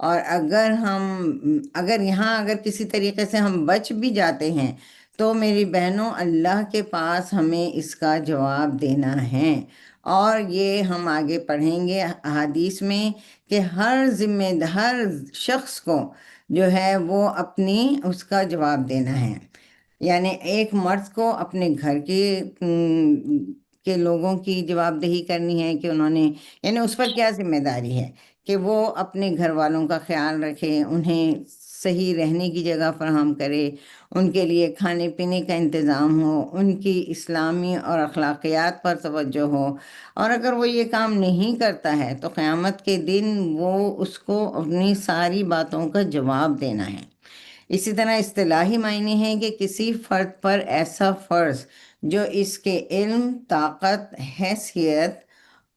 اور اگر کسی طریقے سے ہم بچ بھی جاتے ہیں تو میری بہنوں اللہ کے پاس ہمیں اس کا جواب دینا ہے۔ اور یہ ہم آگے پڑھیں گے احادیث میں کہ ہر شخص کو جو ہے وہ اپنی اس کا جواب دینا ہے۔ یعنی ایک مرد کو اپنے گھر کے لوگوں کی جواب دہی کرنی ہے کہ انہوں نے، یعنی اس پر کیا ذمہ داری ہے کہ وہ اپنے گھر والوں کا خیال رکھے، انہیں صحیح رہنے کی جگہ فراہم کرے، ان کے لیے کھانے پینے کا انتظام ہو، ان کی اسلامی اور اخلاقیات پر توجہ ہو۔ اور اگر وہ یہ کام نہیں کرتا ہے تو قیامت کے دن وہ اس کو اپنی ساری باتوں کا جواب دینا ہے۔ اسی طرح اصطلاحی معنی ہے کہ کسی فرد پر ایسا فرض جو اس کے علم، طاقت، حیثیت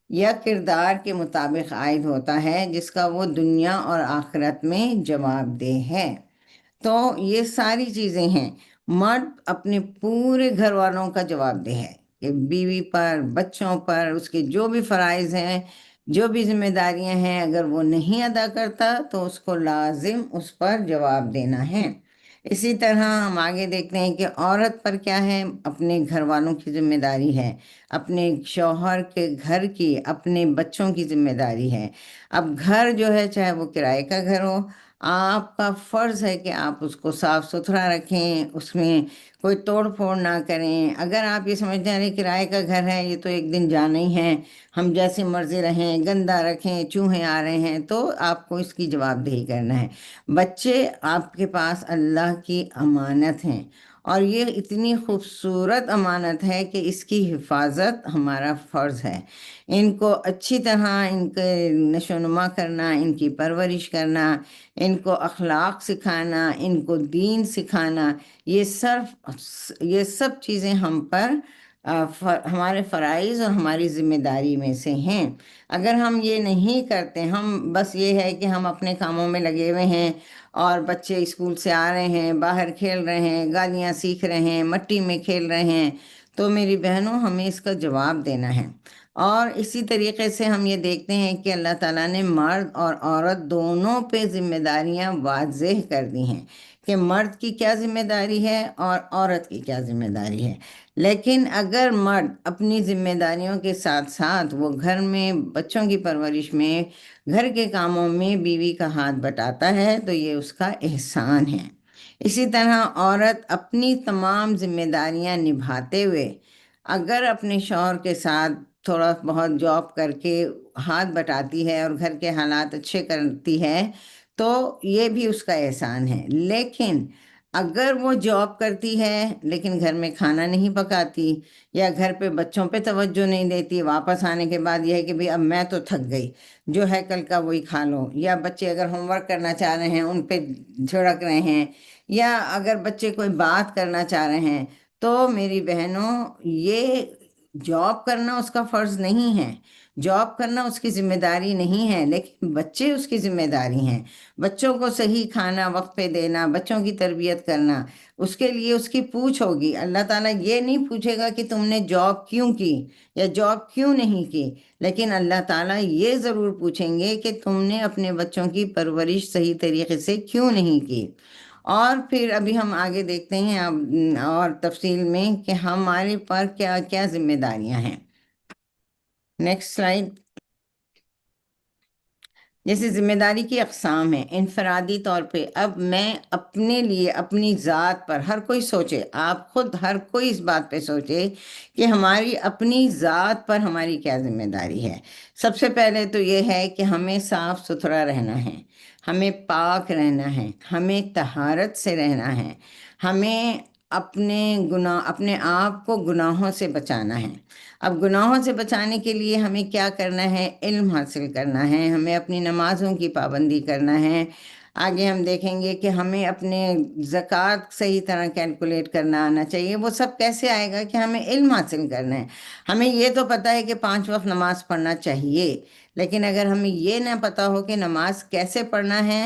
یا کردار کے مطابق عائد ہوتا ہے، جس کا وہ دنیا اور آخرت میں جواب دہ ہے۔ تو یہ ساری چیزیں ہیں۔ مرد اپنے پورے گھر والوں کا جواب دہ ہے کہ بیوی پر، بچوں پر، اس کے جو بھی فرائض ہیں، جو بھی ذمہ داریاں ہیں، اگر وہ نہیں ادا کرتا تو اس کو لازم اس پر جواب دینا ہے۔ اسی طرح ہم آگے دیکھتے ہیں کہ عورت پر کیا ہے، اپنے گھر والوں کی ذمہ داری ہے، اپنے شوہر کے گھر کی، اپنے بچوں کی ذمہ داری ہے۔ اب گھر جو ہے چاہے وہ کرائے کا گھر ہو، آپ کا فرض ہے کہ آپ اس کو صاف ستھرا رکھیں، اس میں کوئی توڑ پھوڑ نہ کریں۔ اگر آپ یہ سمجھتے ہیں کہ کرائے کا گھر ہے، یہ تو ایک دن جانا ہی ہے، ہم جیسے مرضی رہیں، گندہ رکھیں، چوہے آ رہے ہیں، تو آپ کو اس کی جواب دہی کرنا ہے۔ بچے آپ کے پاس اللہ کی امانت ہیں، اور یہ اتنی خوبصورت امانت ہے کہ اس کی حفاظت ہمارا فرض ہے۔ ان کو اچھی طرح ان کے نشو و نما کرنا، ان کی پرورش کرنا، ان کو اخلاق سکھانا، ان کو دین سکھانا، یہ سب چیزیں ہم پر ہمارے فرائض اور ہماری ذمہ داری میں سے ہیں۔ اگر ہم یہ نہیں کرتے، ہم بس یہ ہے کہ ہم اپنے کاموں میں لگے ہوئے ہیں، اور بچے اسکول سے آ رہے ہیں، باہر کھیل رہے ہیں، گالیاں سیکھ رہے ہیں، مٹی میں کھیل رہے ہیں، تو میری بہنوں ہمیں اس کا جواب دینا ہے۔ اور اسی طریقے سے ہم یہ دیکھتے ہیں کہ اللہ تعالیٰ نے مرد اور عورت دونوں پہ ذمہ داریاں واضح کر دی ہیں کہ مرد کی کیا ذمہ داری ہے اور عورت کی کیا ذمہ داری ہے۔ لیکن اگر مرد اپنی ذمہ داریوں کے ساتھ ساتھ وہ گھر میں بچوں کی پرورش میں، گھر کے کاموں میں بیوی کا ہاتھ بٹاتا ہے تو یہ اس کا احسان ہے۔ اسی طرح عورت اپنی تمام ذمہ داریاں نبھاتے ہوئے اگر اپنے شوہر کے ساتھ تھوڑا بہت جاب کر کے ہاتھ بٹاتی ہے اور گھر کے حالات اچھے کرتی ہے تو یہ بھی اس کا احسان ہے۔ لیکن اگر وہ جاب کرتی ہے لیکن گھر میں کھانا نہیں پکاتی، یا گھر پہ بچوں پہ توجہ نہیں دیتی، واپس آنے کے بعد یہ ہے کہ اب میں تو تھک گئی، جو ہے کل کا وہی کھا لو، یا بچے اگر ہوم ورک کرنا چاہ رہے ہیں ان پہ جھڑک رہے ہیں، یا اگر بچے کوئی بات کرنا چاہ رہے ہیں، تو میری بہنوں یہ جاب کرنا اس کا فرض نہیں ہے، جاب کرنا اس کی ذمہ داری نہیں ہے، لیکن بچے اس کی ذمہ داری ہیں۔ بچوں کو صحیح کھانا وقت پہ دینا، بچوں کی تربیت کرنا، اس کے لیے اس کی پوچھ ہوگی۔ اللہ تعالیٰ یہ نہیں پوچھے گا کہ تم نے جاب کیوں کی یا جاب کیوں نہیں کی، لیکن اللہ تعالیٰ یہ ضرور پوچھیں گے کہ تم نے اپنے بچوں کی پرورش صحیح طریقے سے کیوں نہیں کی۔ اور پھر ابھی ہم آگے دیکھتے ہیں اب اور تفصیل میں کہ ہمارے پر کیا کیا ذمہ داریاں ہیں۔ Next slide. جیسے ذمہ داری کی اقسام ہیں انفرادی طور پہ، اب میں اپنے لیے اپنی ذات پر، ہر کوئی سوچے، آپ خود ہر کوئی اس بات پہ سوچے کہ ہماری اپنی ذات پر ہماری کیا ذمہ داری ہے۔ سب سے پہلے تو یہ ہے کہ ہمیں صاف ستھرا رہنا ہے، ہمیں پاک رہنا ہے، ہمیں طہارت سے رہنا ہے، ہمیں اپنے آپ کو گناہوں سے بچانا ہے۔ اب گناہوں سے بچانے کے لیے ہمیں کیا کرنا ہے؟ علم حاصل کرنا ہے، ہمیں اپنی نمازوں کی پابندی کرنا ہے۔ آگے ہم دیکھیں گے کہ ہمیں اپنے زکوٰۃ صحیح طرح کیلکولیٹ کرنا آنا چاہیے۔ وہ سب کیسے آئے گا؟ کہ ہمیں علم حاصل کرنا ہے۔ ہمیں یہ تو پتہ ہے کہ 5 وقت نماز پڑھنا چاہیے، لیکن اگر ہمیں یہ نہ پتہ ہو کہ نماز کیسے پڑھنا ہے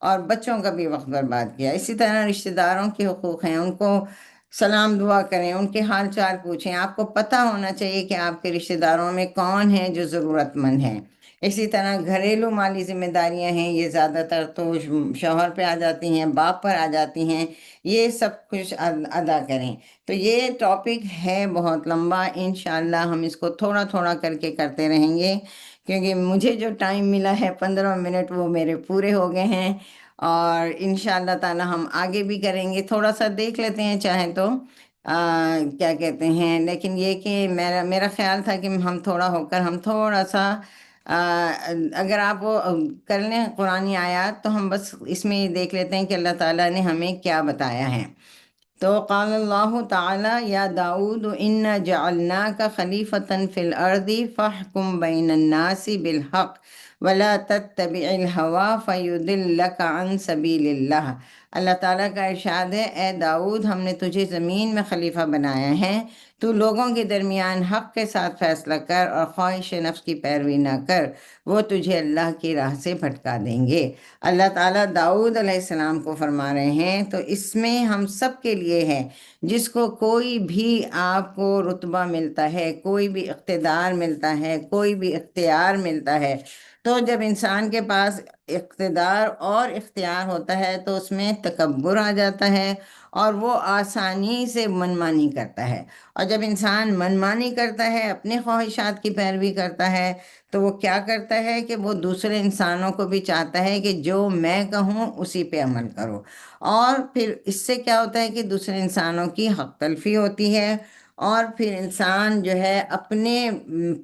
اور بچوں کا بھی وقت برباد کیا۔ اسی طرح رشتہ داروں کے حقوق ہیں، ان کو سلام دعا کریں، ان کے حال چال پوچھیں۔ آپ کو پتہ ہونا چاہیے کہ آپ کے رشتہ داروں میں کون ہیں جو ضرورت مند ہیں۔ اسی طرح گھریلو مالی ذمہ داریاں ہیں، یہ زیادہ تر تو شوہر پہ آ جاتی ہیں، باپ پر آ جاتی ہیں، یہ سب کچھ ادا کریں۔ تو یہ ٹاپک ہے بہت لمبا، انشاءاللہ ہم اس کو تھوڑا تھوڑا کر کے کرتے رہیں گے، کیونکہ مجھے جو ٹائم ملا ہے 15 منٹ وہ میرے پورے ہو گئے ہیں، اور انشاءاللہ تعالی ہم آگے بھی کریں گے۔ تھوڑا سا دیکھ لیتے ہیں چاہیں تو کیا کہتے ہیں، لیکن یہ کہ میرا خیال تھا کہ ہم تھوڑا ہو کر ہم تھوڑا سا اگر آپ وہ کر لیں قرآنی آیات، تو ہم بس اس میں یہ دیکھ لیتے ہیں کہ اللہ تعالیٰ نے ہمیں کیا بتایا ہے۔ تو قال اللہ تعالی یا داؤد انا جعلناک خلیفۃ فی الارض فاحکم بین الناس بالحق ولا تتبع الہوی فیضلک عن سبیل اللہ۔ اللہ تعالیٰ کا ارشاد ہے، اے داؤد ہم نے تجھے زمین میں خلیفہ بنایا ہے، تو لوگوں کے درمیان حق کے ساتھ فیصلہ کر اور خواہش نفس کی پیروی نہ کر، وہ تجھے اللہ کی راہ سے بھٹکا دیں گے۔ اللہ تعالیٰ داؤد علیہ السلام کو فرما رہے ہیں، تو اس میں ہم سب کے لیے ہے، جس کو کوئی بھی آپ کو رتبہ ملتا ہے، کوئی بھی اقتدار ملتا ہے، کوئی بھی اختیار ملتا ہے، تو جب انسان کے پاس اقتدار اور اختیار ہوتا ہے تو اس میں تکبر آ جاتا ہے، اور وہ آسانی سے منمانی کرتا ہے۔ اور جب انسان منمانی کرتا ہے، اپنے خواہشات کی پیروی کرتا ہے، تو وہ کیا کرتا ہے کہ وہ دوسرے انسانوں کو بھی چاہتا ہے کہ جو میں کہوں اسی پہ عمل کرو، اور پھر اس سے کیا ہوتا ہے کہ دوسرے انسانوں کی حق تلفی ہوتی ہے، اور پھر انسان جو ہے اپنے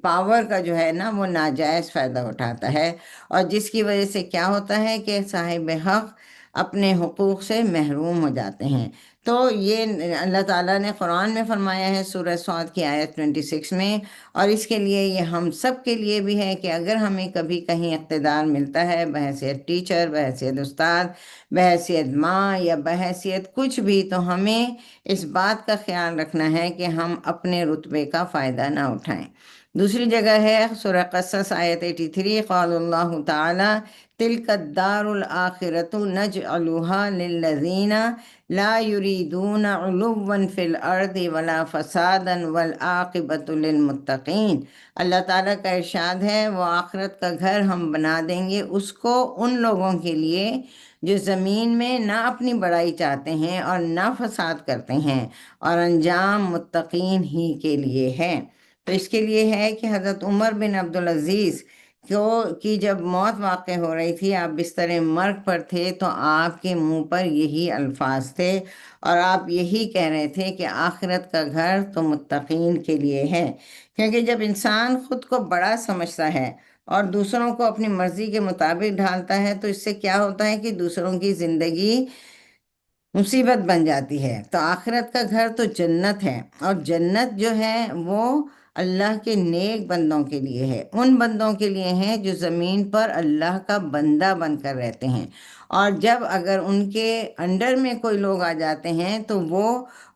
پاور کا جو ہے نا وہ ناجائز فائدہ اٹھاتا ہے، اور جس کی وجہ سے کیا ہوتا ہے کہ صاحب حق اپنے حقوق سے محروم ہو جاتے ہیں۔ تو یہ اللہ تعالیٰ نے قرآن میں فرمایا ہے سورہ صاد کی آیت 26 میں، اور اس کے لیے یہ ہم سب کے لیے بھی ہے کہ اگر ہمیں کبھی کہیں اقتدار ملتا ہے بحیثیت ٹیچر، بحیثیت استاد، بحیثیت ماں یا بحیثیت کچھ بھی، تو ہمیں اس بات کا خیال رکھنا ہے کہ ہم اپنے رتبے کا فائدہ نہ اٹھائیں۔ دوسری جگہ ہے سورہ قصص آیت 83، قال اللہ تعالی تلک الدار الآخرۃ نجعلها للذین لا یریدون علوا فی الارض ولا فسادا والعاقبۃ للمتقین۔ اللہ تعالیٰ کا ارشاد ہے، وہ آخرت کا گھر ہم بنا دیں گے اس کو ان لوگوں کے لیے جو زمین میں نہ اپنی بڑائی چاہتے ہیں اور نہ فساد کرتے ہیں، اور انجام متقین ہی کے لیے ہے۔ تو اس کے لیے ہے کہ حضرت عمر بن عبدالعزیز کی جب موت واقع ہو رہی تھی، آپ بستر مرگ پر تھے، تو آپ کے منہ پر یہی الفاظ تھے، اور آپ یہی کہہ رہے تھے کہ آخرت کا گھر تو متقین کے لیے ہے۔ کیونکہ جب انسان خود کو بڑا سمجھتا ہے اور دوسروں کو اپنی مرضی کے مطابق ڈھالتا ہے، تو اس سے کیا ہوتا ہے کہ دوسروں کی زندگی مصیبت بن جاتی ہے۔ تو آخرت کا گھر تو جنت ہے، اور جنت جو ہے وہ اللہ کے نیک بندوں کے لیے ہے، ان بندوں کے لیے ہے جو زمین پر اللہ کا بندہ بن کر رہتے ہیں، اور جب اگر ان کے انڈر میں کوئی لوگ آ جاتے ہیں تو وہ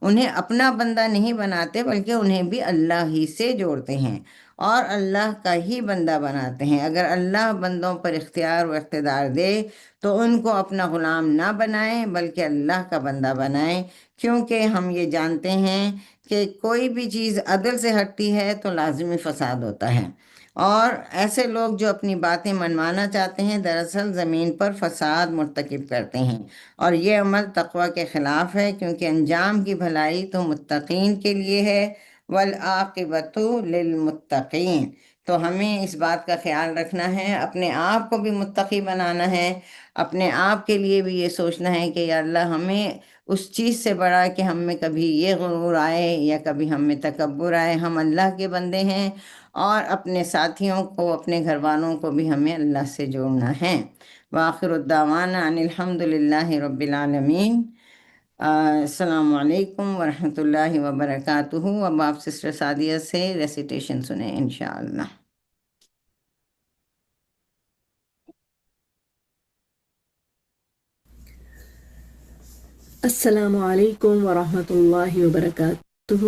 انہیں اپنا بندہ نہیں بناتے، بلکہ انہیں بھی اللہ ہی سے جوڑتے ہیں اور اللہ کا ہی بندہ بناتے ہیں۔ اگر اللہ بندوں پر اختیار و اقتدار دے تو ان کو اپنا غلام نہ بنائیں، بلکہ اللہ کا بندہ بنائیں، کیونکہ ہم یہ جانتے ہیں کہ کوئی بھی چیز عدل سے ہٹتی ہے تو لازمی فساد ہوتا ہے، اور ایسے لوگ جو اپنی باتیں منوانا چاہتے ہیں دراصل زمین پر فساد مرتکب کرتے ہیں، اور یہ عمل تقوی کے خلاف ہے، کیونکہ انجام کی بھلائی تو متقین کے لیے ہے، والعاقبۃ للمتقین۔ تو ہمیں اس بات کا خیال رکھنا ہے، اپنے آپ کو بھی متقی بنانا ہے، اپنے آپ کے لیے بھی یہ سوچنا ہے کہ یا اللہ ہمیں اس چیز سے بڑا کہ ہم میں کبھی یہ غرور آئے یا کبھی ہم میں تکبر آئے، ہم اللہ کے بندے ہیں، اور اپنے ساتھیوں کو، اپنے گھر والوں کو بھی ہمیں اللہ سے جوڑنا ہے۔ وآخر الدعوانا ان الحمد للہ رب العالمین۔ السلام علیکم ورحمۃ اللہ وبرکاتہ۔ اب آپ سسٹر سعدیہ سے ریسیٹیشن سنیں انشاءاللہ۔ السلام علیکم ورحمۃ اللہ وبرکاتہ۔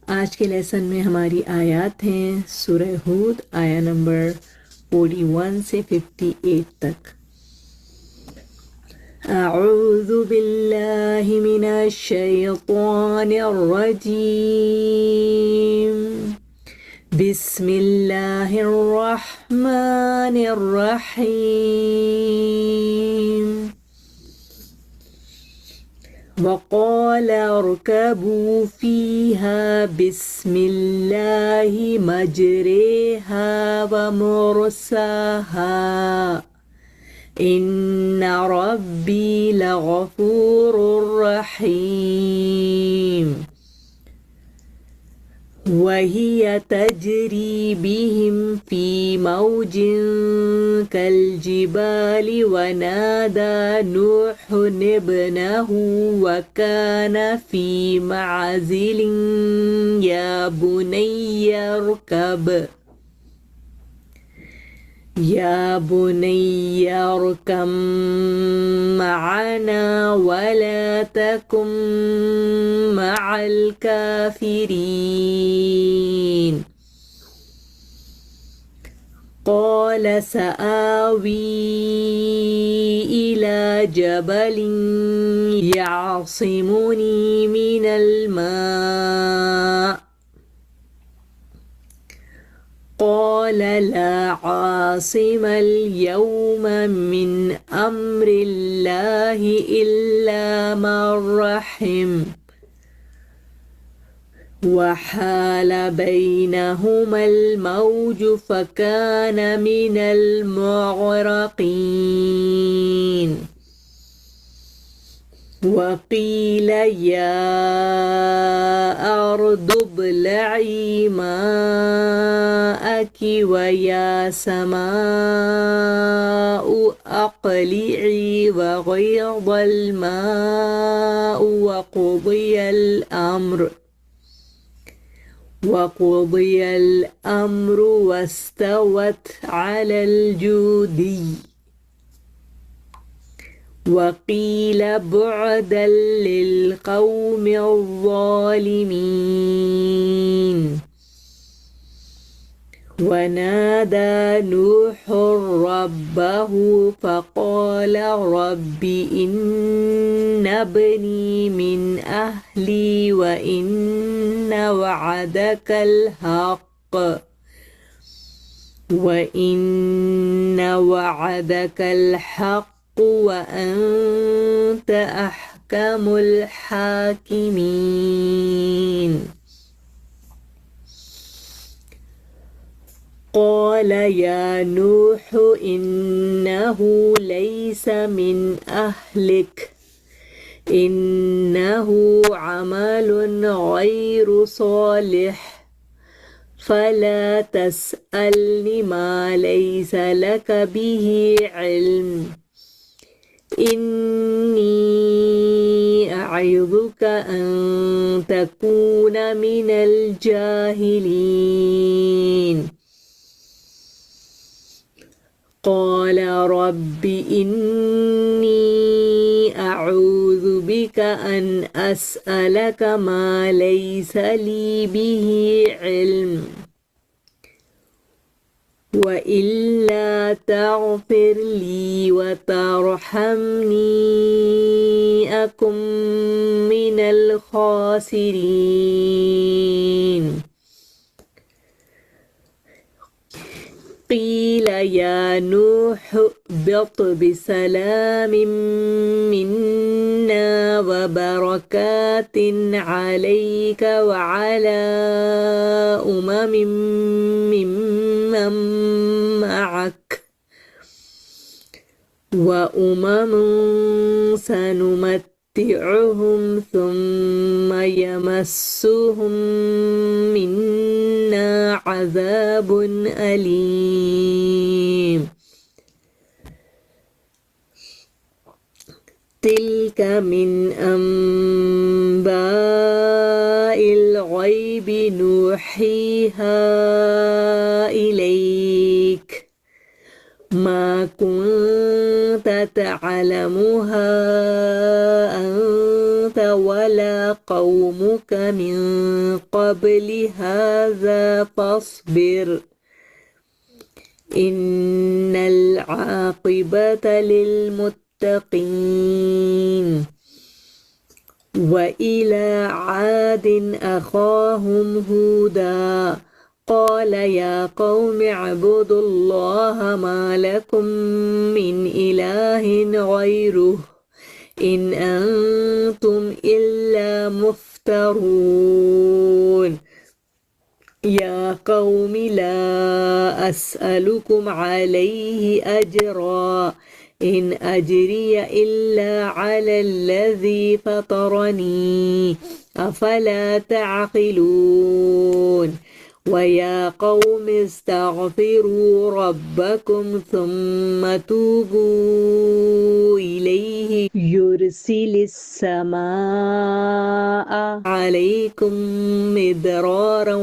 آج کے لیسن میں ہماری آیات ہیں سورہ ہود آیا نمبر 41 سے 58 تک۔ أعوذ بالله من الشيطان الرجيم. بسم الله الرحمن الرحيم. وقال اركبوا فيها بسم الله مجريها ومرساها إن ربي لغفور رحيم. وهي تجري بهم في موج كالجبال ونادى نوح ابنه وكان في معزل يا بني اركب معنا ولا تكن مع الكافرين. قال سآوي إلى جبل يعصمني من الماء. قال لا عاصم اليوم من أمر الله إلا من رحم. وحال بينهما الموج فكان من المغرقين. وقيل يا أرض ابلعي ماءك ويا سماء أقلعي وغيض الماء وقضي الأمر واستوت على الجودي. وقيل بعدا للقوم الظالمين. ونادى نوح ربه فقال رب إن ابني من أهلي وإن وعدك الحق وأنت أحكم الحاكمين. قال يا نوح إنه ليس من أهلك إنه عمل غير صالح فلا تسألني ما ليس لك به علم. إني أعظك أن تكون من الجاهلين. قال رب إني أعوذ بك أن أسألك ما ليس لي به علم وإلا تغفر لي وترحمني أكن من الخاسرين. قيل يا نوح اهبط بسلام منا وبركات عليك وعلى أمم ممن معك وأمم سنمتعهم ثم يمسهم منا عذاب أليم. تلك من أنباء الغيب نوحيها إليك ما كنت تعلمها أنت ولا قومك من قبل هذا فاصبر إن العاقبة للمتقين. للمتقين وإلى عاد أخاهم هودا قال يا قوم اعبدوا الله ما لكم من إله غيره إن أنتم إلا مفترون يا قوم لا أسألكم عليه أجرا إن أجري إلا على الذي فطرني أفلا تعقلون ويا قوم استغفروا ربكم ثم توبوا إليه يرسل السماء عليكم مدرارا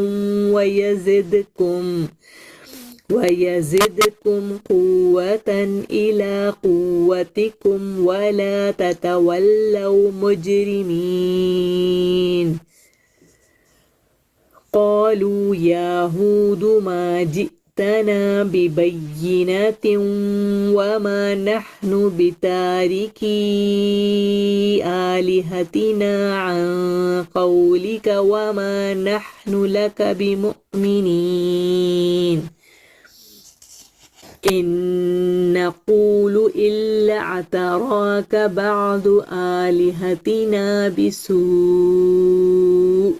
ويزدكم قوة إلى قوتكم ولا تتولوا مجرمين قالوا يا هود ما جئتنا ببينة وما نحن بتاركي آلهتنا عن قولك وما نحن لك بمؤمنين إن نقول إلا اعتراك بعض آلهتنا بسوء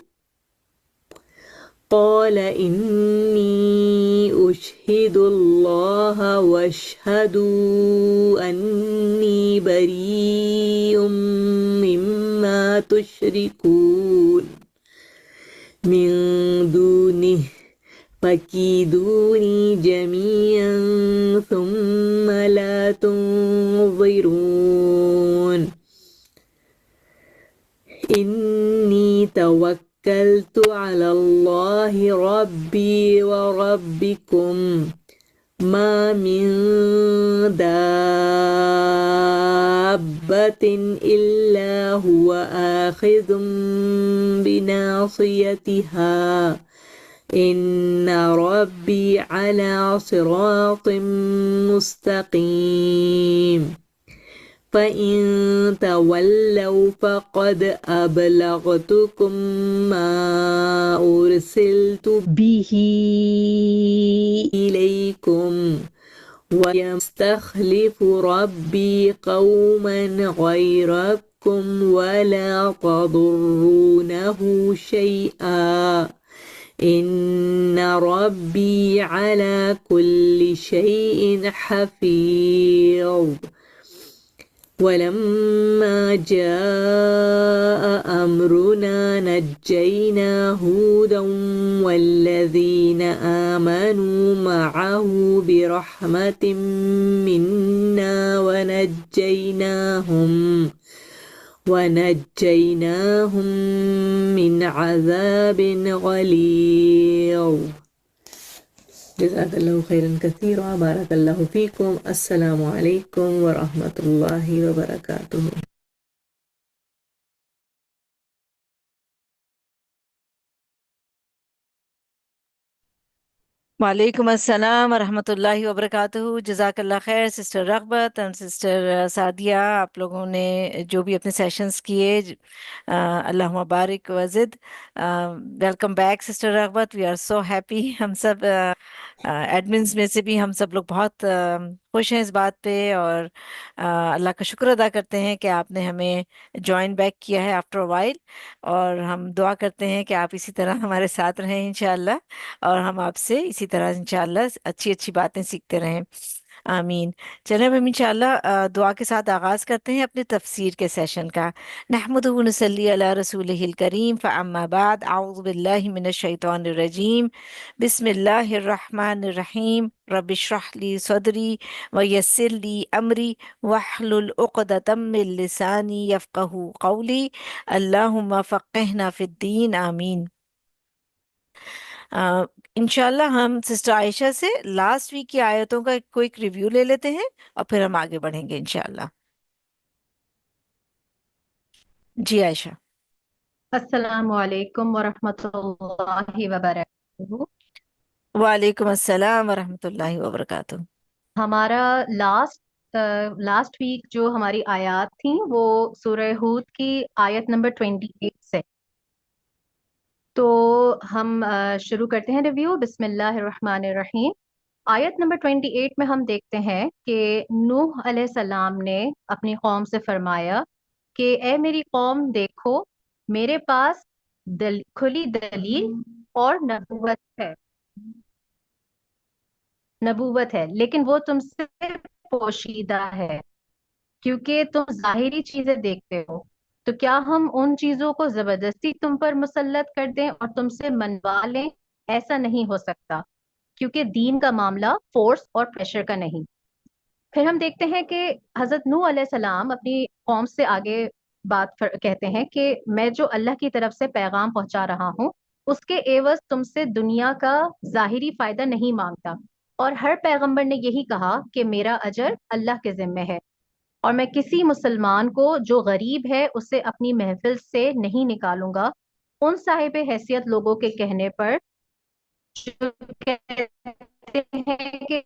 قال إني أشهد الله واشهدوا أني بريء مما تشركون من دونه فكيدوني جميعا ثم لا تنظرون إني توكلت على الله ربي وربكم ما من دابة إلا هو آخذ بناصيتها إن ربي على صراط مستقيم فإن تولوا فقد أبلغتكم ما أرسلت به إليكم ويستخلف ربي قوما غيركم ولا تضرونه شيئا إن ربي على كل شيء حفيظ ولما جاء أمرنا نجينا هودا والذين آمنوا معه برحمة منا ونجيناهم من عذاب غليظ جزاک اللہ خیرا کثیرا بارک اللہ فیکم السلام علیکم ورحمۃ اللہ وبرکاتہ وعلیکم السلام ورحمۃ اللہ وبرکاتہ. جزاک اللہ خیر سسٹر رغبت اور سسٹر سعدیہ، آپ لوگوں نے جو بھی اپنے سیشنز کیے، اللہ مبارک وزد. ویلکم بیک سسٹر رغبت، وی آر سو ہیپی. ہم سب ایڈمنس میں سے بھی ہم سب لوگ بہت خوش ہیں اس بات پہ، اور اللہ کا شکر ادا کرتے ہیں کہ آپ نے ہمیں جوائن بیک کیا ہے آفٹر وائل، اور ہم دعا کرتے ہیں کہ آپ اسی طرح ہمارے ساتھ رہیں انشاءاللہ، اور ہم آپ سے اسی طرح انشاءاللہ اچھی اچھی باتیں سیکھتے رہیں. آمین. چلیں اب ہم انشاءاللہ دعا کے ساتھ آغاز کرتے ہیں اپنے تفسیر کے سیشن کا. نحمدہ و نصلی علی رسولہ الکریم، فاما بعد، اعوذ باللہ من الشیطان الرجیم، بسم اللہ الرحمن الرحیم. رب اشرح لی صدری ویسر لی امری واحلل عقدۃ من لسانی یفقہوا قولی. اللہم فقہنا فی الدین. آمین. انشاءاللہ ہم سسٹر عائشہ سے لاسٹ ویک کی آیتوں کا کوئک ریویو لے لیتے ہیں اور پھر ہم آگے بڑھیں گے انشاءاللہ. جی عائشہ. السلام علیکم ورحمۃ اللہ وبرکاتہ. وعلیکم السلام ورحمۃ اللہ وبرکاتہ. ہمارا لاسٹ لاسٹ ویک جو ہماری آیات تھیں وہ سورہ ہود کی آیت نمبر 28 سے. تو ہم شروع کرتے ہیں ریویو. بسم اللہ الرحمن الرحیم. آیت نمبر 28 میں ہم دیکھتے ہیں کہ نوح علیہ السلام نے اپنی قوم سے فرمایا کہ اے میری قوم دیکھو، میرے پاس کھلی دلیل اور نبوت ہے، لیکن وہ تم سے پوشیدہ ہے کیونکہ تم ظاہری چیزیں دیکھتے ہو. تو کیا ہم ان چیزوں کو زبردستی تم پر مسلط کر دیں اور تم سے منوا لیں؟ ایسا نہیں ہو سکتا، کیونکہ دین کا معاملہ فورس اور پریشر کا نہیں. پھر ہم دیکھتے ہیں کہ حضرت نوح علیہ السلام اپنی قوم سے آگے کہتے ہیں کہ میں جو اللہ کی طرف سے پیغام پہنچا رہا ہوں اس کے عوض تم سے دنیا کا ظاہری فائدہ نہیں مانگتا، اور ہر پیغمبر نے یہی کہا کہ میرا اجر اللہ کے ذمہ ہے، اور میں کسی مسلمان کو جو غریب ہے اسے اپنی محفل سے نہیں نکالوں گا ان صاحب حیثیت لوگوں کے کہنے پر جو کہتے ہیں کہ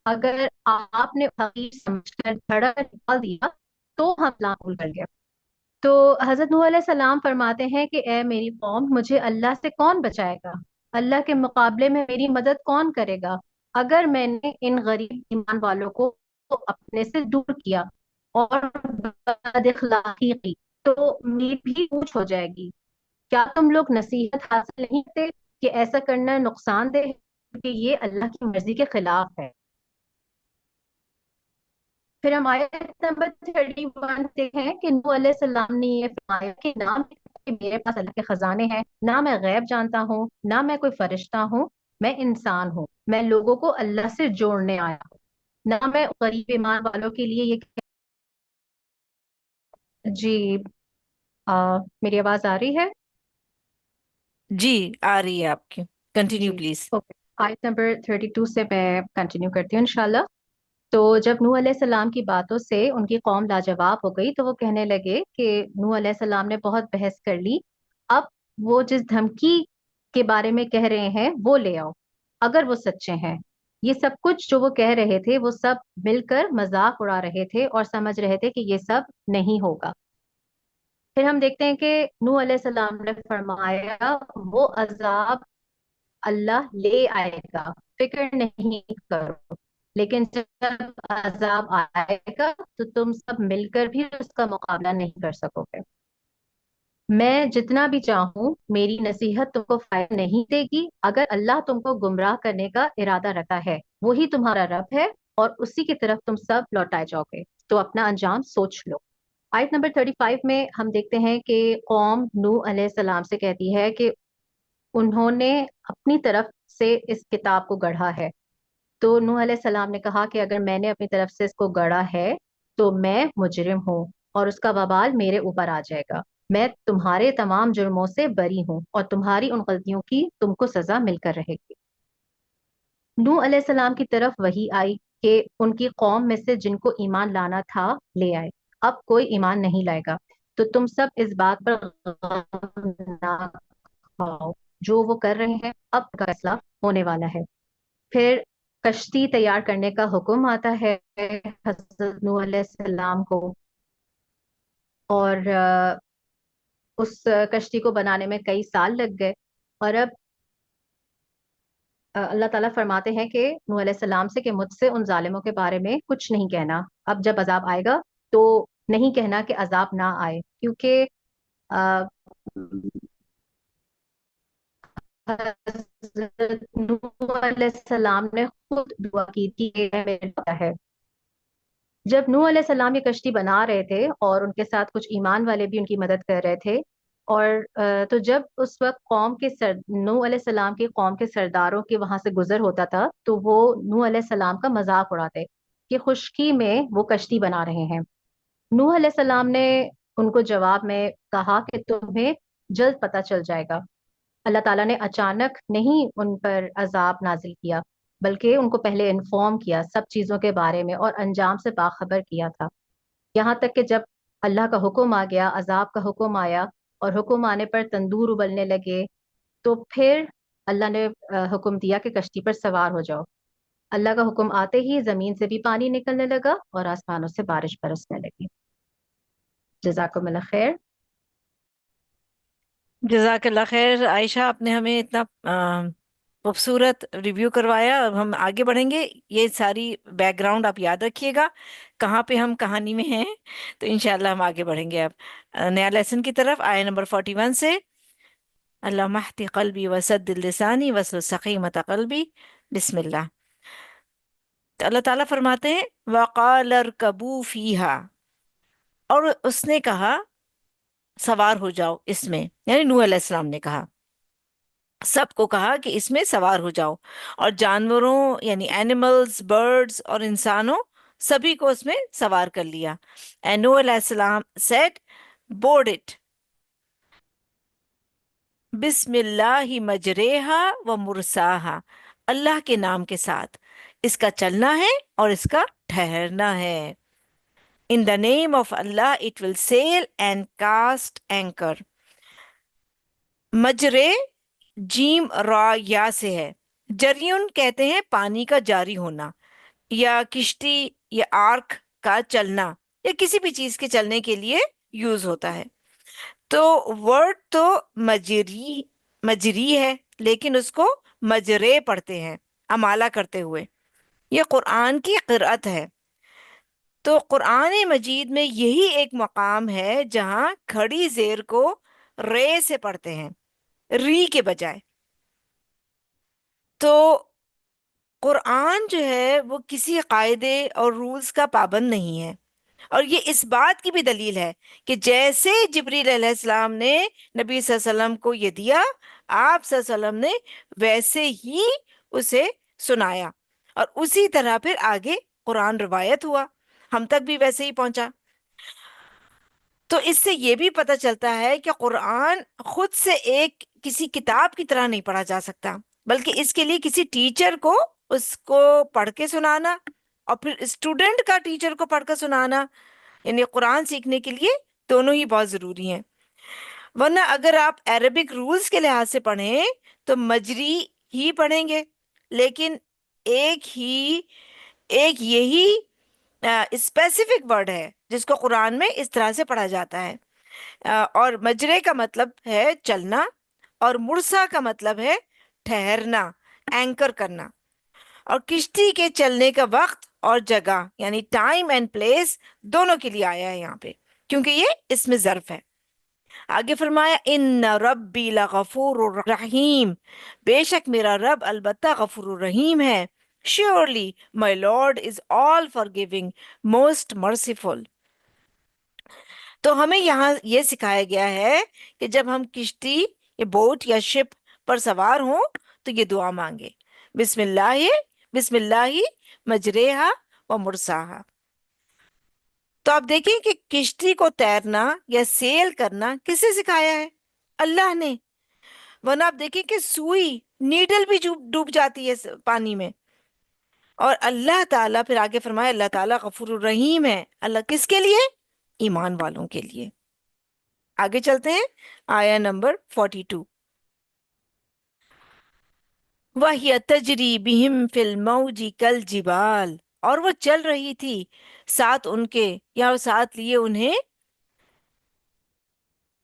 اگر آپ نے حقیق سمجھ کر دھڑا نکال دیا تو ہم قبول کر گئے. تو حضرت نوح علیہ السلام فرماتے ہیں کہ اے میری قوم، مجھے اللہ سے کون بچائے گا؟ اللہ کے مقابلے میں میری مدد کون کرے گا؟ اگر میں نے ان غریب ایمان والوں کو اپنے سے دور کیا اور بد اخلاقی کی تو میری بھی پوچھ ہو جائے گی. کیا تم لوگ نصیحت حاصل نہیں کرتے کہ ایسا کرنا نقصان دہ ہے، کہ یہ اللہ کی مرضی کے خلاف ہے. پھر ہم آیت نمبر 31 دیکھتے ہیں کہ نوح علیہ السلام نے یہ فرمایا کہ نہ میرے پاس اللہ کے خزانے ہیں، نہ میں غیب جانتا ہوں، نہ میں کوئی فرشتہ ہوں، میں انسان ہوں، میں لوگوں کو اللہ سے جوڑنے آیا ہوں، نہ میں غریب ایمان والوں کے لیے یہ جی میری آواز آ رہی ہے؟ جی آ رہی ہے آپ کی، کنٹینیو جی پلیز. اوکے. آیت نمبر 32 سے میں کنٹینیو کرتی ہوں انشاءاللہ. تو جب نوح علیہ السلام کی باتوں سے ان کی قوم لاجواب ہو گئی تو وہ کہنے لگے کہ نوح علیہ السلام نے بہت بحث کر لی، اب وہ جس دھمکی کے بارے میں کہہ رہے ہیں وہ لے آؤ اگر وہ سچے ہیں. یہ سب کچھ جو وہ کہہ رہے تھے وہ سب مل کر مذاق اڑا رہے تھے اور سمجھ رہے تھے کہ یہ سب نہیں ہوگا. پھر ہم دیکھتے ہیں کہ نوح علیہ السلام نے فرمایا وہ عذاب اللہ لے آئے گا، فکر نہیں کرو، لیکن جب عذاب آئے گا تو تم سب مل کر بھی اس کا مقابلہ نہیں کر سکو گے. میں جتنا بھی چاہوں میری نصیحت تم کو فائدہ نہیں دے گی اگر اللہ تم کو گمراہ کرنے کا ارادہ رکھا ہے. وہی تمہارا رب ہے اور اسی کی طرف تم سب لوٹائے جاؤ گے، تو اپنا انجام سوچ لو. آیت نمبر 35 میں ہم دیکھتے ہیں کہ قوم نوح علیہ السلام سے کہتی ہے کہ انہوں نے اپنی طرف سے اس کتاب کو گڑھا ہے. تو نوح علیہ السلام نے کہا کہ اگر میں نے اپنی طرف سے اس کو گڑھا ہے تو میں مجرم ہوں اور اس کا وبال میرے اوپر آ جائے گا. میں تمہارے تمام جرموں سے بری ہوں اور تمہاری ان غلطیوں کی تم کو سزا مل کر رہے گی. نوح علیہ السلام کی طرف وحی آئی کہ ان کی قوم میں سے جن کو ایمان لانا تھا لے آئے، اب کوئی ایمان نہیں لائے گا، تو تم سب اس بات پر غم نہ کھاؤ، جو وہ کر رہے ہیں اب کا فیصلہ ہونے والا ہے. پھر کشتی تیار کرنے کا حکم آتا ہے حضرت نوح علیہ السلام کو، اور اس کشتی کو بنانے میں کئی سال لگ گئے. اور اب اللہ تعالیٰ فرماتے ہیں کہ نوح علیہ السلام سے کہ مجھ سے ان ظالموں کے بارے میں کچھ نہیں کہنا، اب جب عذاب آئے گا تو نہیں کہنا کہ عذاب نہ آئے، کیونکہ حضرت نوح علیہ السلام نے خود دعا کی تھی کہ میرے پتہ ہے. جب نوح علیہ السلام یہ کشتی بنا رہے تھے اور ان کے ساتھ کچھ ایمان والے بھی ان کی مدد کر رہے تھے، اور تو جب اس وقت نوح علیہ السلام کی قوم کے سرداروں کے وہاں سے گزر ہوتا تھا تو وہ نوح علیہ السلام کا مذاق اڑاتے کہ خشکی میں وہ کشتی بنا رہے ہیں. نوح علیہ السلام نے ان کو جواب میں کہا کہ تمہیں جلد پتہ چل جائے گا. اللہ تعالیٰ نے اچانک نہیں ان پر عذاب نازل کیا، بلکہ ان کو پہلے انفارم کیا سب چیزوں کے بارے میں اور انجام سے باخبر کیا تھا، یہاں تک کہ جب اللہ کا حکم آ گیا، عذاب کا حکم آیا اور حکم آنے پر تندور ابلنے لگے، تو پھر اللہ نے حکم دیا کہ کشتی پر سوار ہو جاؤ. اللہ کا حکم آتے ہی زمین سے بھی پانی نکلنے لگا اور آسمانوں سے بارش برسنے لگی۔ جزاکم اللہ خیر۔ جزاک اللہ خیر عائشہ، آپ نے ہمیں اتنا خوبصورت ریویو کروایا۔ اب ہم آگے بڑھیں گے، یہ ساری بیک گراؤنڈ آپ یاد رکھیے گا کہاں پہ ہم کہانی میں ہیں، تو انشاءاللہ ہم آگے بڑھیں گے اب نیا لیسن کی طرف، آیہ نمبر 41 سے۔ اللہم اہد قلبی وسدد لسانی واسلل سقیمۃ قلبی، بسم اللہ۔ تو اللہ تعالیٰ فرماتے ہیں وَقَالَ ارْكَبُوا فِيهَا، اور اس نے کہا سوار ہو جاؤ اس میں، یعنی نوح علیہ السلام نے کہا، سب کو کہا کہ اس میں سوار ہو جاؤ، اور جانوروں یعنی اینیملز، برڈز اور انسانوں سبھی کو اس میں سوار کر لیا۔ And Noah علیہ السلام said, board it بسم اللہ مجریہا و مرساہا، اللہ کے نام کے ساتھ اس کا چلنا ہے اور اس کا ٹھہرنا ہے۔ In the name of Allah it will sail and cast anchor۔ مجرے جیم را یا سے ہے، جریون کہتے ہیں پانی کا جاری ہونا، یا کشتی یا آرک کا چلنا، یا کسی بھی چیز کے چلنے کے لیے یوز ہوتا ہے۔ تو ورڈ تو مجری ہے، لیکن اس کو مجرے پڑھتے ہیں امالہ کرتے ہوئے، یہ قرآن کی قرأت ہے۔ تو قرآن مجید میں یہی ایک مقام ہے جہاں کھڑی زیر کو رے سے پڑھتے ہیں، ری کے بجائے۔ تو قرآن جو ہے وہ کسی قاعدے اور رولز کا پابند نہیں ہے، اور یہ اس بات کی بھی دلیل ہے کہ جیسے جبریل علیہ السلام نے نبی صلی اللہ علیہ وسلم کو یہ دیا، آپ صلی اللہ علیہ وسلم نے ویسے ہی اسے سنایا، اور اسی طرح پھر آگے قرآن روایت ہوا، ہم تک بھی ویسے ہی پہنچا۔ تو اس سے یہ بھی پتہ چلتا ہے کہ قرآن خود سے ایک کسی کتاب کی طرح نہیں پڑھا جا سکتا، بلکہ اس کے لیے کسی ٹیچر کو اس کو پڑھ کے سنانا، اور پھر اسٹوڈنٹ کا ٹیچر کو پڑھ کر سنانا، یعنی قرآن سیکھنے کے لیے دونوں ہی بہت ضروری ہیں۔ ورنہ اگر آپ عربک رولز کے لحاظ سے پڑھیں تو مجری ہی پڑھیں گے، لیکن ایک یہی اسپیسیفک ورڈ ہے جس کو قرآن میں اس طرح سے پڑھا جاتا ہے، اور مجرے کا مطلب ہے چلنا، اور مرسا کا مطلب ہے ٹھہرنا، اینکر کرنا، اور کشتی کے چلنے کا وقت اور جگہ یعنی ٹائم اینڈ پلیس دونوں کے لیے آیا ہے یہاں پہ، کیونکہ یہ اس میں ظرف ہے۔ آگے فرمایا ان ربی لغفور رحیم، بے شک میرا رب البتہ غفور الرحیم ہے۔ Surely my Lord is all forgiving, most merciful۔ تو ہمیں یہاں یہ سکھایا گیا ہے کہ جب ہم کشتی یا بوٹ یا شپ پر سوار ہوں تو یہ دعا مانگے، بسم اللہ مجریہا و مرساہا۔ تو آپ دیکھیں کہ کشتی کو تیرنا یا سیل کرنا کس نے سکھایا ہے؟ اللہ نے۔ ورنہ آپ دیکھیں کہ سوئی نیڈل بھی ڈوب جاتی ہے پانی میں، اور اللہ تعالیٰ پھر آگے فرمایا اللہ تعالیٰ غفور الرحیم ہے۔ اللہ کس کے لیے؟ ایمان والوں کے لیے۔ آگے چلتے ہیں آیہ نمبر 42۔ وَهِيَ تَجْرِي بِهِمْ فِي الْمَوْجِ كَالْجِبَالِ، اور وہ چل رہی تھی ساتھ ان کے یا ساتھ لیے انہیں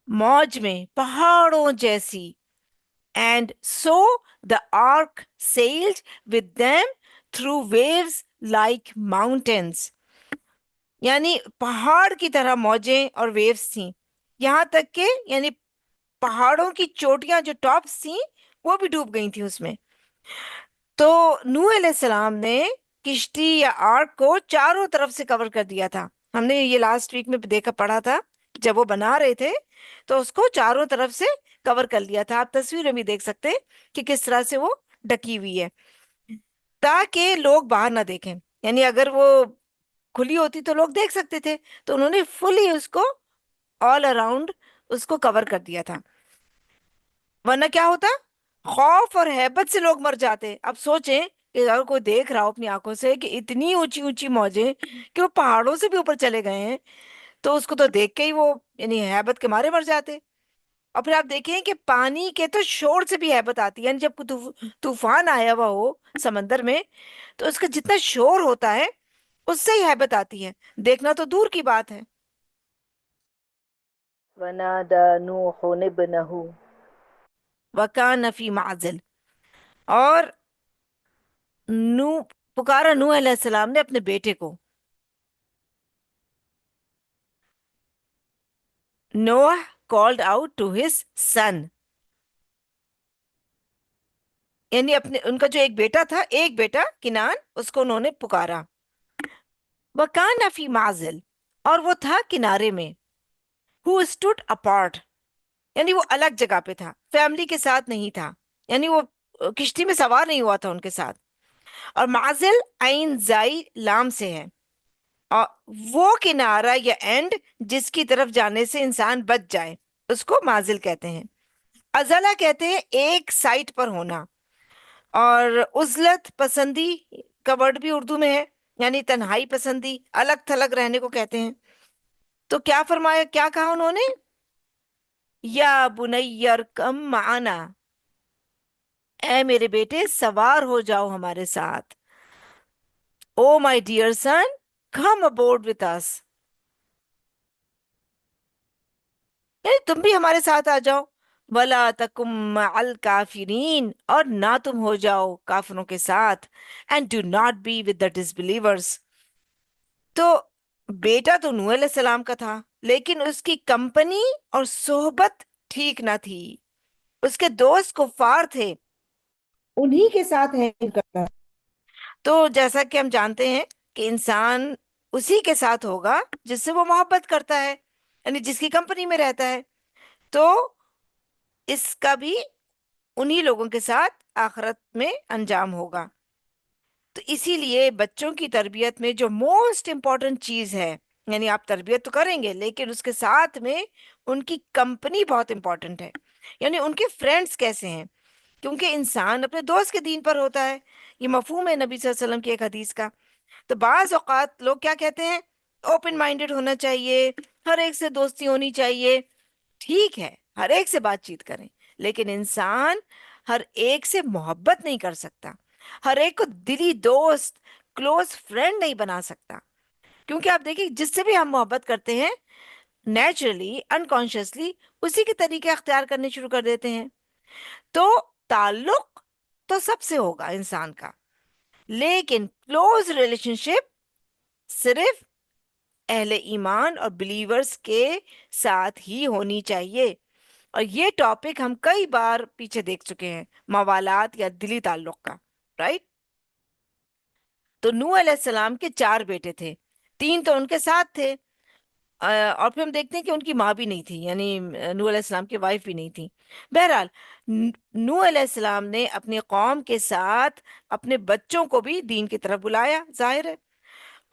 موج میں پہاڑوں جیسی۔ And so the ark sailed with them through waves like mountains، یعنی پہاڑ کی طرح موجیں اور ویوز تھیں، یہاں تک کہ یعنی پہاڑوں کی چوٹیاں جو ٹاپس تھیں وہ بھی ڈوب گئی تھیں اس میں۔ تو نوح علیہ السلام نے کشتی یا آرک کو چاروں طرف سے کور کر دیا تھا، ہم نے یہ لاسٹ ویک میں دیکھا پڑھا تھا، جب وہ بنا رہے تھے تو اس کو چاروں طرف سے کور کر لیا تھا۔ آپ تصویر میں بھی دیکھ سکتے ہیں کہ کس طرح سے وہ ڈکی ہوئی ہے، تاکہ لوگ باہر نہ دیکھیں، یعنی اگر وہ کھلی ہوتی تو لوگ دیکھ سکتے تھے، تو انہوں نے فلی اس کو آل اراؤنڈ اس کو کور کر دیا تھا، ورنہ کیا ہوتا؟ خوف اور ہیبت سے لوگ مر جاتے۔ اب سوچیں کہ اگر کوئی دیکھ رہا ہو اپنی آنکھوں سے کہ اتنی اونچی اونچی موجیں کہ وہ پہاڑوں سے بھی اوپر چلے گئے ہیں، تو اس کو تو دیکھ کے ہی وہ یعنی ہیبت کے مارے مر جاتے۔ اور پھر آپ دیکھیں کہ پانی کے تو شور سے بھی ہیبت آتی ہے، یعنی جب کوئی طوفان آیا ہوا ہو سمندر میں تو اس کا جتنا شور ہوتا ہے اس سے ہی ہیبت آتی ہے، دیکھنا تو دور کی بات ہے۔ وَنَادَى نُوحٌ ابْنَهُ وَكَانَ فِي مَعْزِلٍ، اور نو پکارا نوح علیہ السلام نے اپنے بیٹے کو۔ نوح called out to his son، یعنی اپنے ان کا جو ایک بیٹا تھا، ایک بیٹا کنان، اس کو انہوں نے پکارا۔ وَكَانَ فِي مَعْزِلٍ، اور وہ تھا کنارے میں۔ who stood apart، یعنی وہ الگ جگہ پہ تھا، فیملی کے ساتھ نہیں تھا، یعنی وہ کشتی میں سوار نہیں ہوا تھا ان کے ساتھ۔ اور معزل عین زائی لام سے ہے، اور وہ کنارہ یا اینڈ جس کی طرف جانے سے انسان بچ جائے اس کو معزل کہتے ہیں۔ ازلا کہتے ہیں ایک سائٹ پر ہونا، اور عزلت پسندی کا ورڈ بھی اردو میں ہے، یعنی تنہائی پسندی، الگ تھلگ رہنے کو کہتے ہیں۔ تو کیا فرمایا، کیا کہا انہوں نے؟ یا بنی ارکم معنا، اے میرے بیٹے سوار ہو جاؤ ہمارے ساتھ۔ O my dear son come aboard with us, یعنی تم بھی ہمارے ساتھ آ جاؤ۔ ولا تکم مع الکافرین، اور نہ تم ہو جاؤ کافروں کے ساتھ۔ And do not be with the disbelievers۔ تو بیٹا تو نوح علیہ السلام کا تھا، لیکن اس کی کمپنی اور صحبت ٹھیک نہ تھی، اس کے دوست کفار تھے، انہی کے ساتھ ہینگ کرنا۔ تو جیسا کہ ہم جانتے ہیں کہ انسان اسی کے ساتھ ہوگا جس سے وہ محبت کرتا ہے، یعنی جس کی کمپنی میں رہتا ہے، تو اس کا بھی انہی لوگوں کے ساتھ آخرت میں انجام ہوگا۔ تو اسی لیے بچوں کی تربیت میں جو موسٹ امپورٹنٹ چیز ہے، یعنی آپ تربیت تو کریں گے لیکن اس کے ساتھ میں ان کی کمپنی بہت امپورٹنٹ ہے، یعنی ان کے فرینڈز کیسے ہیں، کیونکہ انسان اپنے دوست کے دین پر ہوتا ہے۔ یہ مفہوم ہے نبی صلی اللہ علیہ وسلم کی ایک حدیث کا۔ تو بعض اوقات لوگ کیا کہتے ہیں، اوپن مائنڈڈ ہونا چاہیے، ہر ایک سے دوستی ہونی چاہیے۔ ٹھیک ہے، ہر ایک سے بات چیت کریں، لیکن انسان ہر ایک سے محبت نہیں کر سکتا، ہر ایک کو دلی دوست، کلوز فرینڈ نہیں بنا سکتا، کیونکہ آپ دیکھیں جس سے بھی ہم محبت کرتے ہیں نیچرلی انکانشیسلی اسی کے طریقے اختیار کرنے شروع کر دیتے ہیں۔ تو تعلق تو سب سے ہوگا انسان کا، لیکن کلوز ریلیشن شپ صرف اہل ایمان اور بلیورز کے ساتھ ہی ہونی چاہیے۔ اور یہ ٹاپک ہم کئی بار پیچھے دیکھ چکے ہیں، موالات یا دلی تعلق کا، رائٹ؟ تو نوح علیہ السلام کے 4 بیٹے تھے، 3 تو ان کے ساتھ تھے، اور پھر ہم دیکھتے ہیں کہ ان کی ماں بھی نہیں تھی، یعنی نوح علیہ السلام کی وائف بھی نہیں تھی۔ بہرحال نوح علیہ السلام نے اپنی قوم کے ساتھ اپنے بچوں کو بھی دین کی طرف بلایا، ظاہر ہے،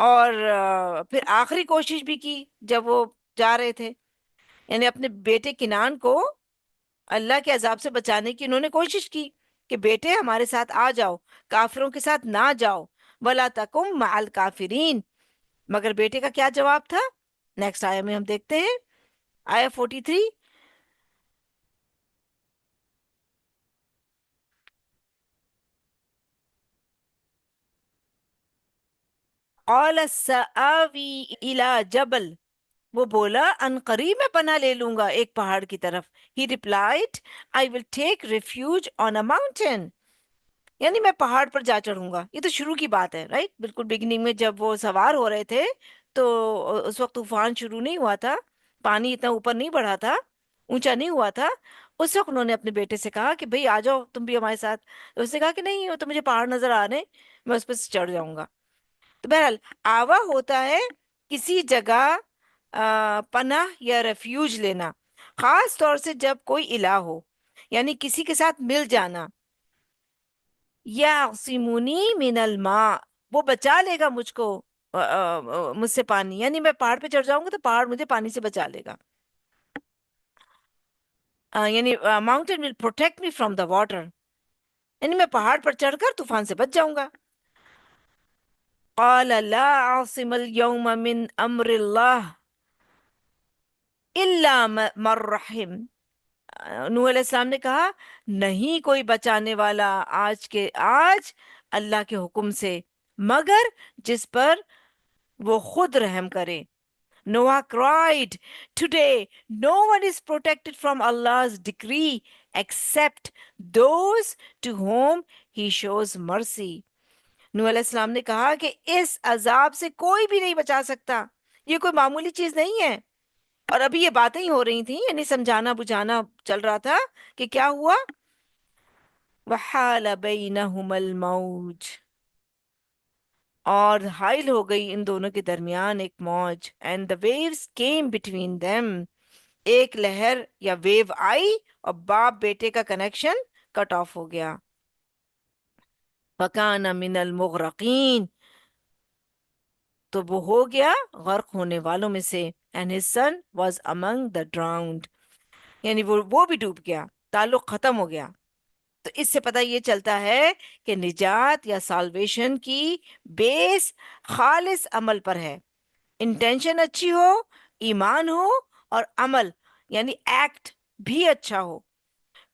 اور پھر آخری کوشش بھی کی جب وہ جا رہے تھے، یعنی اپنے بیٹے کنان کو اللہ کے عذاب سے بچانے کی انہوں نے کوشش کی کہ بیٹے ہمارے ساتھ آ جاؤ، کافروں کے ساتھ نہ جاؤ، وَلَا تَكُن مَعَ الْكَافِرِينَ۔ مگر بیٹے کا کیا جواب تھا؟ نیکسٹ آیا میں ہم دیکھتے ہیں، آیا 43۔ قَالَ سَآوِي إِلَى جَبَلٍ، وہ بولا ان قریب میں پناہ لے لوں گا ایک پہاڑ کی طرف۔ He replied, I will take refuge on a mountain، یعنی میں پہاڑ پر جا چڑھوں گا۔ یہ تو شروع کی بات ہے، رائٹ؟ بالکل بگننگ میں جب وہ سوار ہو رہے تھے تو اس وقت طوفان شروع نہیں ہوا تھا، پانی اتنا اوپر نہیں بڑھا تھا، اونچا نہیں ہوا تھا۔ اس وقت انہوں نے اپنے بیٹے سے کہا کہ بھئی آ جاؤ تم بھی ہمارے ساتھ۔ اس نے کہا کہ نہیں، وہ تو مجھے پہاڑ نظر آ رہے ہیں، میں اس پہ سے چڑھ جاؤں گا۔ تو بہرحال آوا ہوتا ہے کسی جگہ پناہ یا ریفیوج لینا، خاص طور سے جب کوئی الہ ہو، یعنی کسی کے ساتھ مل جانا۔ یعصمونی من الماء، وہ بچا لے گا مجھ کو مجھ سے پانی، یعنی میں پہاڑ پہ چڑھ جاؤں گا تو پہاڑ مجھے پانی سے بچا لے گا، یعنی mountain will protect me from the water, یعنی میں پہاڑ پر چڑھ کر طوفان سے بچ جاؤں گا۔ قال لا عاصم اليوم من امر اللہ الا من رحم، نوح علیہ السلام نے کہا نہیں کوئی بچانے والا آج اللہ کے حکم سے مگر جس پر وہ خود رحم کرے. Noah cried, today no one is protected from Allah's decree except those to whom he shows mercy. نوح علیہ السلام نے کہا کہ اس عذاب سے کوئی بھی نہیں بچا سکتا، یہ کوئی معمولی چیز نہیں ہے. اور ابھی یہ باتیں ہی ہو رہی تھیں، یعنی سمجھانا بجھانا چل رہا تھا کہ کیا ہوا. وَحَالَ بَيْنَهُمَا الْمَوْجُ، اور حائل ہو گئی ان دونوں کے درمیان ایک موج. And the waves came between them، ایک لہر یا ویو آئی اور باپ بیٹے کا کنیکشن کٹ آف ہو گیا. فَكَانَ مِنَ الْمُغْرَقِينَ، تو وہ ہو گیا غرق ہونے والوں میں سے. And his son was among the drowned، یعنی وہ بھی ڈوب گیا، تعلق ختم ہو گیا. تو اس سے پتہ یہ چلتا ہے کہ نجات یا سالویشن کی بیس خالص عمل پر ہے. انٹینشن اچھی ہو، ایمان ہو، اور عمل یعنی ایکٹ بھی اچھا ہو.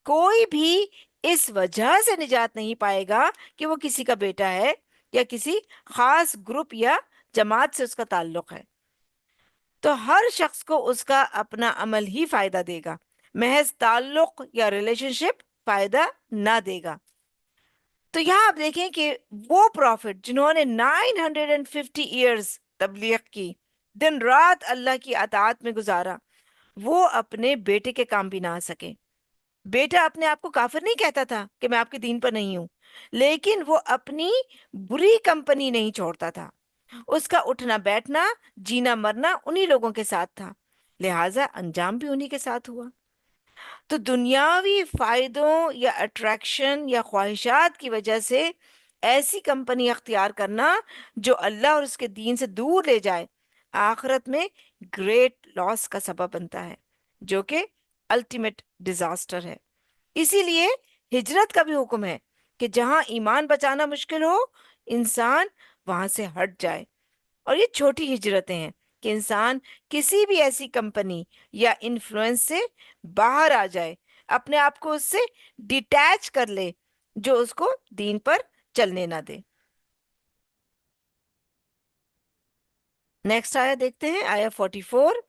کوئی بھی اس وجہ سے نجات نہیں پائے گا کہ وہ کسی کا بیٹا ہے یا کسی خاص گروپ یا جماعت سے اس کا تعلق ہے. تو ہر شخص کو اس کا اپنا عمل ہی فائدہ دے گا، محض تعلق یا ریلیشن شپ فائدہ نہ دے گا. تو یہاں آپ دیکھیں کہ وہ پروفٹ جنہوں نے 950 ایئرز تبلیغ کی، دن رات اللہ کی اطاعت میں گزارا، وہ اپنے بیٹے کے کام بھی نہ آ سکے. بیٹا اپنے آپ کو کافر نہیں کہتا تھا کہ میں آپ کے دین پر نہیں ہوں، لیکن وہ اپنی بری کمپنی نہیں چھوڑتا تھا. اس کا اٹھنا بیٹھنا جینا مرنا انہی لوگوں کے ساتھ تھا، لہٰذا انجام بھی انہی کے ساتھ ہوا. تو دنیاوی فائدوں یا اٹریکشن یا خواہشات کی وجہ سے ایسی کمپنی اختیار کرنا جو اللہ اور اس کے دین سے دور لے جائے، آخرت میں گریٹ لاس کا سبب بنتا ہے، جو کہ الٹیمیٹ ڈیزاسٹر ہے. اسی لیے ہجرت کا بھی حکم ہے کہ جہاں ایمان بچانا مشکل ہو انسان وہاں سے ہٹ جائے. اور یہ چھوٹی ہجرتیں ہیں کہ انسان کسی بھی ایسی کمپنی یا انفلوئنس سے باہر آ جائے، اپنے آپ کو اس سے ڈیٹیچ کر لے جو اس کو دین پر چلنے نہ دے. نیکسٹ آیا دیکھتے ہیں، آیا 44.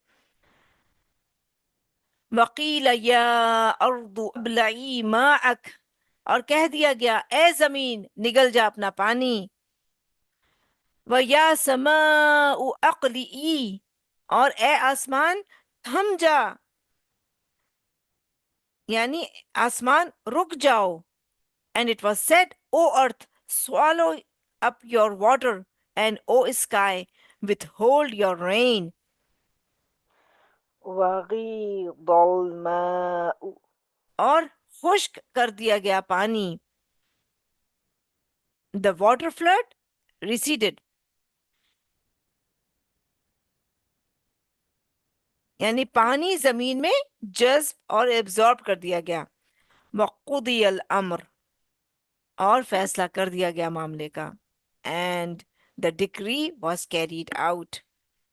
وَقِيلَ يَا أَرْضُ ابْلَعِي مَاءَكَ، اور کہہ دیا گیا اے زمین نگل جا اپنا پانی. وَيَا سَمَاءُ أَقْلِعِي، اور اے آسمان تھم جا، یعنی آسمان رک جاؤ. And it was said, O earth, swallow up your water, and O sky, withhold your rain. وَغِيضَ الْمَاءُ، اور خشک کر دیا گیا پانی. The water flood receded، یعنی پانی زمین میں جذب اور ایبزارب کر دیا گیا. وَقُضِيَ الْأَمْرُ، اور فیصلہ کر دیا گیا معاملے کا. And the ڈکری was carried out,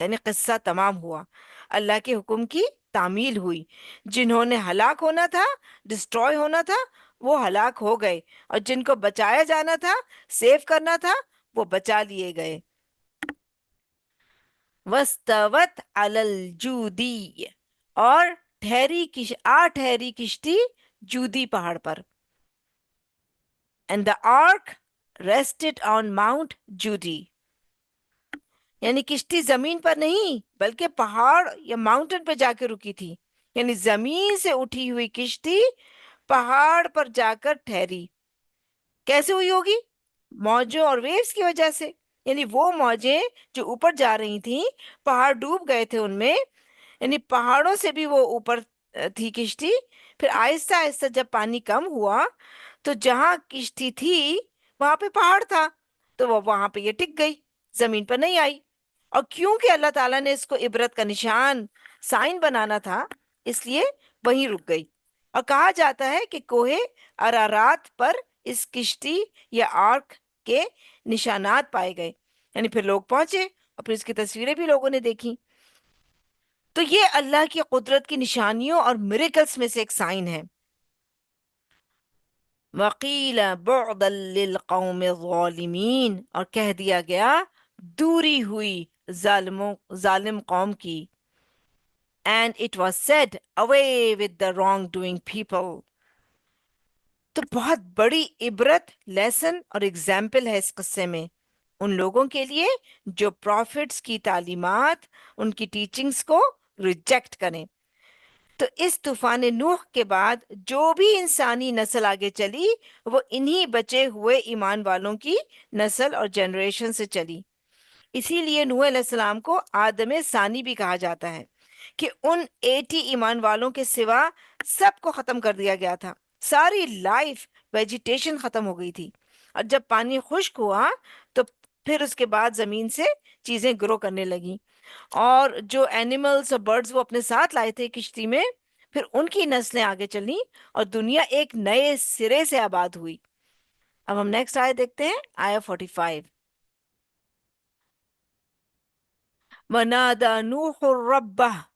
یعنی قصہ تمام ہوا، اللہ کے حکم کی تعمیل ہوئی. جنہوں نے ہلاک ہونا تھا، ڈسٹروائے ہونا تھا، وہ ہلاک ہو گئے، اور جن کو بچایا جانا تھا، سیو کرنا تھا، وہ بچا لیے گئے. وَاسْتَوَتْ عَلَى الْجُودِيِّ، اور ٹھہری کشتی جودی پہاڑ پر. And the ark rested on Mount Judy، یعنی کشتی زمین پر نہیں بلکہ پہاڑ یا ماؤنٹن پہ جا کے رکی تھی. یعنی زمین سے اٹھی ہوئی کشتی پہاڑ پر جا کر ٹھہری. کیسے ہوئی ہوگی؟ موجوں اور ویوز کی وجہ سے. یعنی وہ موجیں جو اوپر جا رہی تھیں، پہاڑ ڈوب گئے تھے ان میں، یعنی پہاڑوں سے بھی وہ اوپر تھی کشتی. پھر آہستہ آہستہ جب پانی کم ہوا تو جہاں کشتی تھی وہاں پہ پہاڑ تھا، تو وہ وہاں پہ یہ ٹک گئی، زمین پر نہیں آئی. اور کیونکہ اللہ تعالیٰ نے اس کو عبرت کا نشان، سائن بنانا تھا، اس لیے وہیں رک گئی. اور کہا جاتا ہے کہ کوہ ارارات پر اس کشتی یا آرک کے نشانات پائے گئے. یعنی پھر لوگ پہنچے اور پھر اس کی تصویریں بھی لوگوں نے دیکھی. تو یہ اللہ کی قدرت کی نشانیوں اور میریکلز میں سے ایک سائن ہے. وقیل بعدا للقوم الظالمین، اور کہہ دیا گیا دوری ہوئی ظالم قوم کی. And it was said, away with the wrong-doing people. تو بہت بڑی عبرت، لیسن اور اگزامپل ہے اس قصے میں ان لوگوں کے لیے جو پروفٹس کی تعلیمات، ان کی ٹیچنگز کو ریجیکٹ کریں. تو اس طوفان نوح کے بعد جو بھی انسانی نسل آگے چلی وہ انہی بچے ہوئے ایمان والوں کی نسل اور جنریشن سے چلی. اسی لیے نوح علیہ السلام کو آدم ثانی بھی کہا جاتا ہے کہ ان 80 ایمان والوں کے سوا سب کو ختم کر دیا گیا تھا. ساری لائف ویجیٹیشن ختم ہو گئی تھی، اور جب پانی خشک ہوا تو پھر اس کے بعد زمین سے چیزیں گرو کرنے لگیں، اور جو اینیملز اور برڈز وہ اپنے ساتھ لائے تھے کشتی میں، پھر ان کی نسلیں آگے چلیں اور دنیا ایک نئے سرے سے آباد ہوئی. اب ہم نیکسٹ آیت دیکھتے ہیں، آیا 45. وَنَادَى نُوحٌ رَبَّهُ،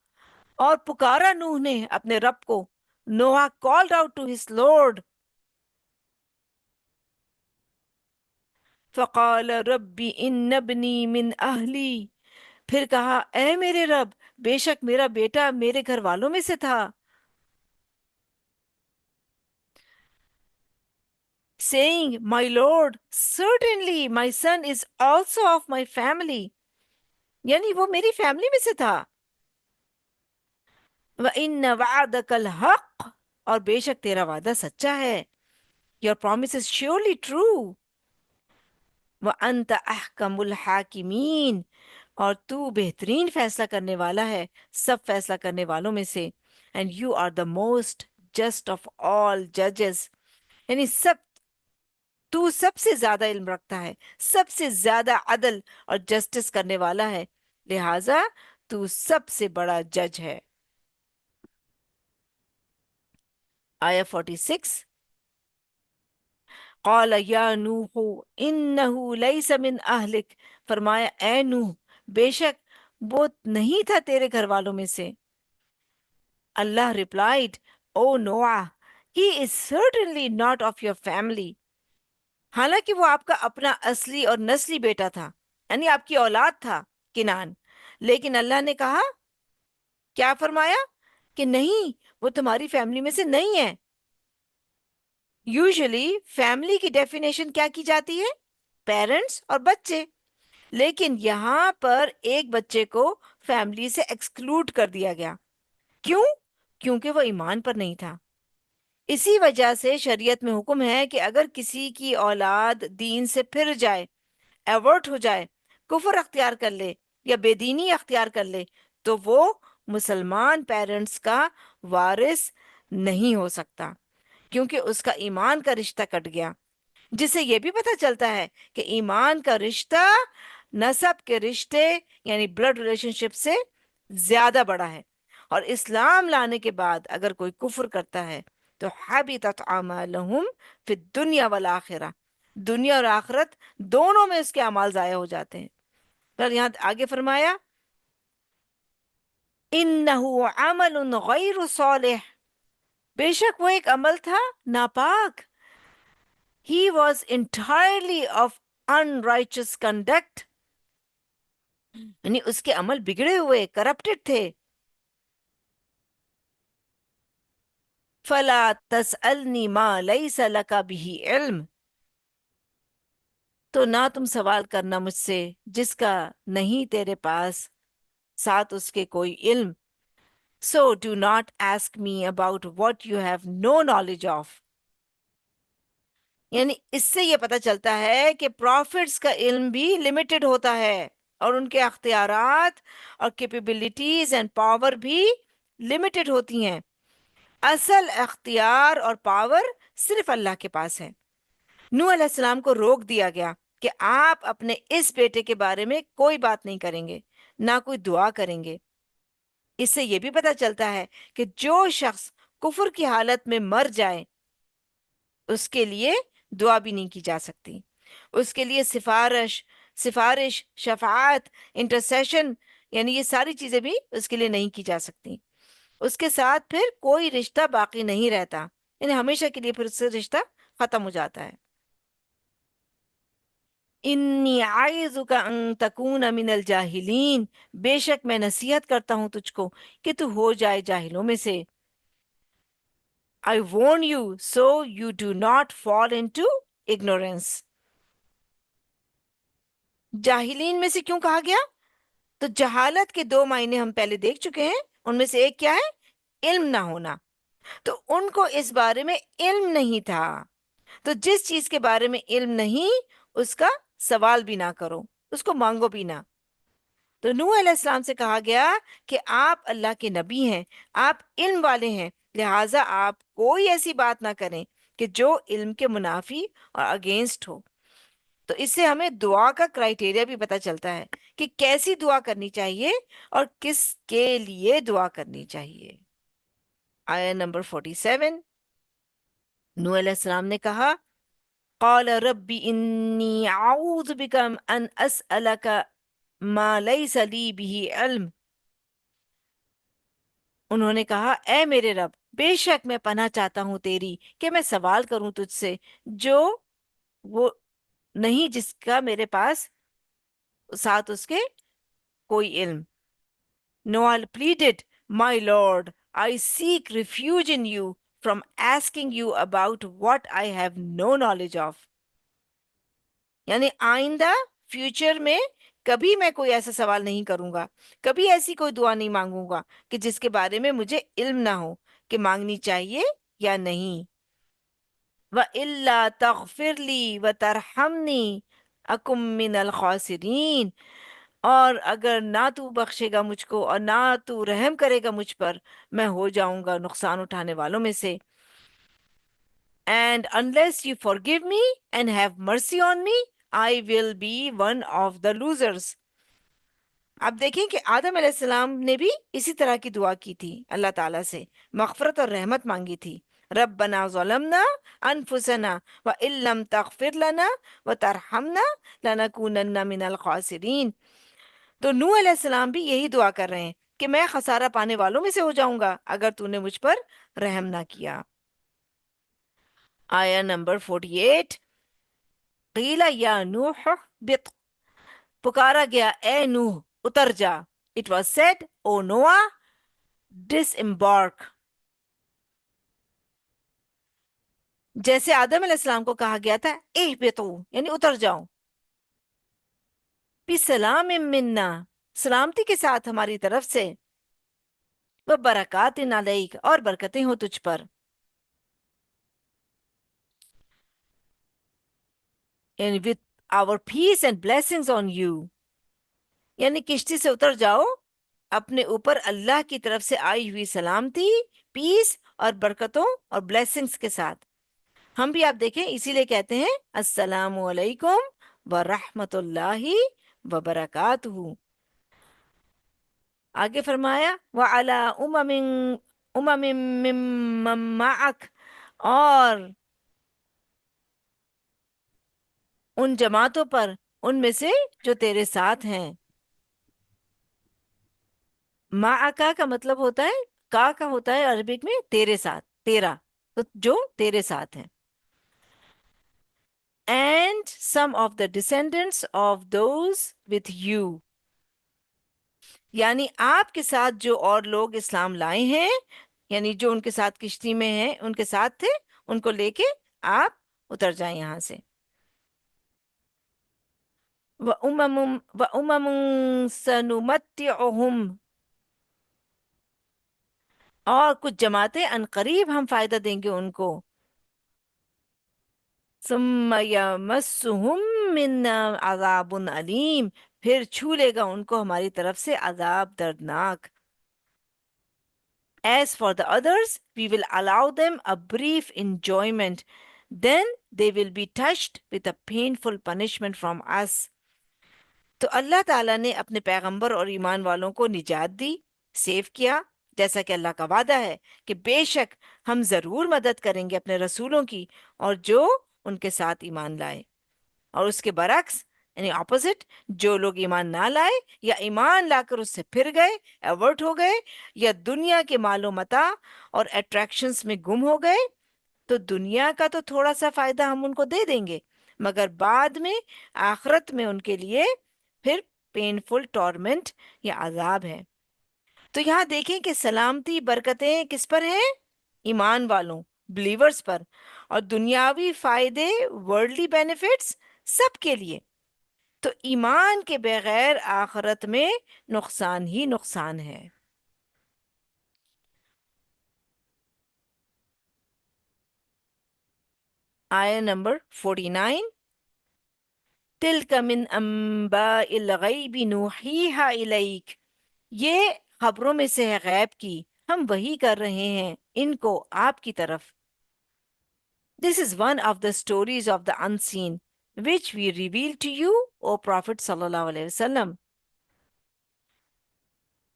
اور پکارا نوح نے اپنے رب کو. نوح called out to his Lord. فقال ربی ان ابنی من اہلی، پھر کہا اے میرے رب بے شک میرا بیٹا میرے گھر والوں میں سے تھا. saying my Lord certainly my son is also of my family، یعنی وہ میری فیملی میں سے تھا. وَإِنَّ وَعْدَكَ الْحَقُّ، اور بے شک تیرا وعدہ سچا ہے. Your promise is surely true. وَأَنْتَ أَحْكَمُ الْحَاكِمِينَ، اور تو بہترین فیصلہ کرنے والا ہے سب فیصلہ کرنے والوں میں سے. And you are the most just of all judges، یعنی تو سب سے زیادہ علم رکھتا ہے، سب سے زیادہ عدل اور جسٹس کرنے والا ہے، لہٰذا تو سب سے بڑا جج ہے. آیا 46. قال یا نوح انہ لیس من اہلک، فرمایا اے نوح بے شک وہ نہیں تھا تیرے گھر والوں میں سے. اللہ replied, O Nuh he is certainly not of your family، حالانکہ وہ آپ کا اپنا اصلی اور نسلی بیٹا تھا، یعنی آپ کی اولاد تھا کنان، لیکن اللہ نے کہا کیا فرمایا کہ نہیں وہ تمہاری فیملی میں سے نہیں ہے. یوزلی فیملی کی ڈیفینیشن کیا کی جاتی ہے؟ پیرنٹس اور بچے، لیکن یہاں پر ایک بچے کو فیملی سے ایکسکلوڈ کر دیا گیا. کیوں؟ کیونکہ وہ ایمان پر نہیں تھا. اسی وجہ سے شریعت میں حکم ہے کہ اگر کسی کی اولاد دین سے پھر جائے، ایورٹ ہو جائے، کفر اختیار کر لے یا بے دینی اختیار کر لے، تو وہ مسلمان پیرنٹس کا وارث نہیں ہو سکتا، کیونکہ اس کا ایمان کا رشتہ کٹ گیا، جس سے یہ بھی پتہ چلتا ہے کہ ایمان کا رشتہ نسب کے رشتے یعنی بلڈ ریلیشن شپ سے زیادہ بڑا ہے. اور اسلام لانے کے بعد اگر کوئی کفر کرتا ہے تو حبطت اعمالہم فی الدنیا والآخرہ، دنیا اور آخرت دونوں میں اس کے اعمال ضائع ہو جاتے ہیں. پھر یہاں آگے فرمایا انہ عمل غیر صالح، بے شک وہ ایک عمل تھا ناپاک. He was entirely of unrighteous conduct، یعنی اس کے عمل بگڑے ہوئے، کرپٹڈ تھے. فلا تسألنی ما لیس لک بہ علم، تو نہ تم سوال کرنا مجھ سے جس کا نہیں تیرے پاس ساتھ اس کے کوئی علم. So do not ask me about what you have no knowledge of، یعنی اس سے یہ پتہ چلتا ہے کہ پروفٹس کا علم بھی لمیٹڈ ہوتا ہے، اور ان کے اختیارات اور کیپیبلٹیز اینڈ پاور بھی لمیٹڈ ہوتی ہیں. اصل اختیار اور پاور صرف اللہ کے پاس ہے. نوح علیہ السلام کو روک دیا گیا کہ آپ اپنے اس بیٹے کے بارے میں کوئی بات نہیں کریں گے، نہ کوئی دعا کریں گے. اس سے یہ بھی پتہ چلتا ہے کہ جو شخص کفر کی حالت میں مر جائے اس کے لیے دعا بھی نہیں کی جا سکتی، اس کے لیے سفارش، شفاعت، انٹرسیشن یعنی یہ ساری چیزیں بھی اس کے لیے نہیں کی جا سکتی. اس کے ساتھ پھر کوئی رشتہ باقی نہیں رہتا، یعنی ہمیشہ کے لیے پھر اس سے رشتہ ختم ہو جاتا ہے. انی اعوذک ان تکون من الجاہلین، بے شک میں نصیحت کرتا ہوں تجھ کو کہ تو ہو جائے جاہلوں میں سے. I warn you so you do not fall into ignorance. جاہلین میں سے کیوں کہا گیا؟ تو جہالت کے دو معنی ہم پہلے دیکھ چکے ہیں. ان میں سے ایک کیا ہے؟ علم نہ ہونا. تو ان کو اس بارے میں علم نہیں تھا. تو جس چیز کے بارے میں علم نہیں اس کا سوال بھی نہ کرو، اس کو مانگو بھی نہ. تو نوح علیہ السلام سے کہا گیا کہ آپ اللہ کے نبی ہیں، آپ علم والے ہیں، لہٰذا آپ کوئی ایسی بات نہ کریں کہ جو علم کے منافی اور اگینسٹ ہو. تو اس سے ہمیں دعا کا کرائیٹیریا بھی پتہ چلتا ہے کہ کیسی دعا کرنی چاہیے اور کس کے لیے دعا کرنی چاہیے. آیت نمبر 47، نوح علیہ السلام نے کہا قال رب انی اعوذ بک ان اسألک ما لیس لی به علم. انہوں نے کہا اے میرے رب، بے شک میں پناہ چاہتا ہوں تیری کہ میں سوال کروں تجھ سے جو وہ نہیں جس کا میرے پاس ساتھ اس کے کوئی علم. Noah pleaded, My Lord, I seek refuge in you from asking you about what I have no knowledge of. یعنی آئندہ فیوچر میں کبھی میں کوئی ایسا سوال نہیں کروں گا، کبھی ایسی کوئی دعا نہیں مانگوں گا کہ جس کے بارے میں مجھے علم نہ ہو کہ مانگنی چاہیے یا نہیں. وَإِلَّا تَغْفِرْ لِي وَتَرْحَمْنِي أَكُمْ مِنَ الْخَاسِرِينَ، اور اگر نہ تو بخشے گا مجھ کو اور نہ تو رحم کرے گا مجھ پر، میں ہو جاؤں گا نقصان اٹھانے والوں میں سے. And unless you forgive me and have mercy on me, I will be one of the losers. اب دیکھیں کہ آدم علیہ السلام نے بھی اسی طرح کی دعا کی تھی، اللہ تعالیٰ سے مغفرت اور رحمت مانگی تھی. ربنا ظلمنا انفسنا وان لم تغفر لنا وترحمنا لنکونن من الخاسرین. تو نوح علیہ السلام بھی یہی دعا کر رہے ہیں کہ میں خسارہ پانے والوں میں سے ہو جاؤں گا اگر تو نے مجھ پر رحم نہ کیا. آیا نمبر 48، قیل یا نوح بط، پکارا گیا اے نوح اتر جا. It was said, O Noah, disembark. جیسے آدم علیہ السلام کو کہا گیا تھا اہبطوا یعنی اتر جاؤ. بسلام منا، سلامتی کے ساتھ ہماری طرف سے، وبرکات علیک، اور برکتیں ہوں تجھ پر. یعنی with our peace and blessings on you، یعنی کشتی سے اتر جاؤ اپنے اوپر اللہ کی طرف سے آئی ہوئی سلامتی، پیس اور برکتوں اور بلیسنگز کے ساتھ. ہم بھی آپ دیکھیں اسی لیے کہتے ہیں السلام علیکم ورحمۃ اللہ وبرکاتہ. آگے فرمایا وَعَلَىٰ أُمَمٍ مِّمَّن مَّعَكَ، اور ان جماعتوں پر ان میں سے جو تیرے ساتھ ہیں. معَكَ کا مطلب ہوتا ہے، کا ہوتا ہے عربک میں تیرے ساتھ، تیرا، تو جو تیرے ساتھ ہیں. And some of the descendants of those with you، یعنی آپ کے ساتھ جو اور لوگ اسلام لائے ہیں، یعنی جو ان کے ساتھ کشتی میں ہیں، ان کے ساتھ تھے، ان کو لے کے آپ اتر جائیں یہاں سے. وَأُمَمٌ سَنُمَتِّعُهُمْ، اور کچھ جماعتیں ان قریب ہم فائدہ دیں گے ان کو. ثُمَّ يَمَسُّهُم مِّنَّا عَذَابٌ عَلِيمٌ، پھر چھو لے گا ان کو ہماری طرف سے عذاب دردناک. As for the others, we will allow them a brief enjoyment, then they will be touched with a painful punishment from us. تو اللہ تعالیٰ نے اپنے پیغمبر اور ایمان والوں کو نجات دی، سیو کیا، جیسا کہ اللہ کا وعدہ ہے کہ بے شک ہم ضرور مدد کریں گے اپنے رسولوں کی اور جو ان کے ساتھ ایمان لائے. اور اس کے برعکس یعنی اپوزٹ، جو لوگ ایمان نہ لائے یا ایمان لا کر اس سے پھر گئے، ایورٹ ہو گئے، یا دنیا کے مال و متاع اور اٹریکشنز میں گم ہو گئے، تو دنیا کا تو تھوڑا سا فائدہ ہم ان کو دے دیں گے، مگر بعد میں آخرت میں ان کے لیے پھر پینفل ٹورمنٹ یا عذاب ہے۔ تو یہاں دیکھیں کہ سلامتی، برکتیں کس پر ہیں؟ ایمان والوں، بلیورز پر، اور دنیاوی فائدے، ورلڈلی بینیفٹس سب کے لیے۔ تو ایمان کے بغیر آخرت میں نقصان ہی نقصان ہے۔ آیہ نمبر 49، تِلْکَ مِنْ أَنْبَاءِ الْغَیْبِ نُوحِیہا اِلَیْکَ، یہ خبروں میں سے ہے غیب کی، ہم وحی کر رہے ہیں ان کو آپ کی طرف۔ This is one of the stories of the unseen which we reveal to you, O Prophet صلی اللہ علیہ وسلم۔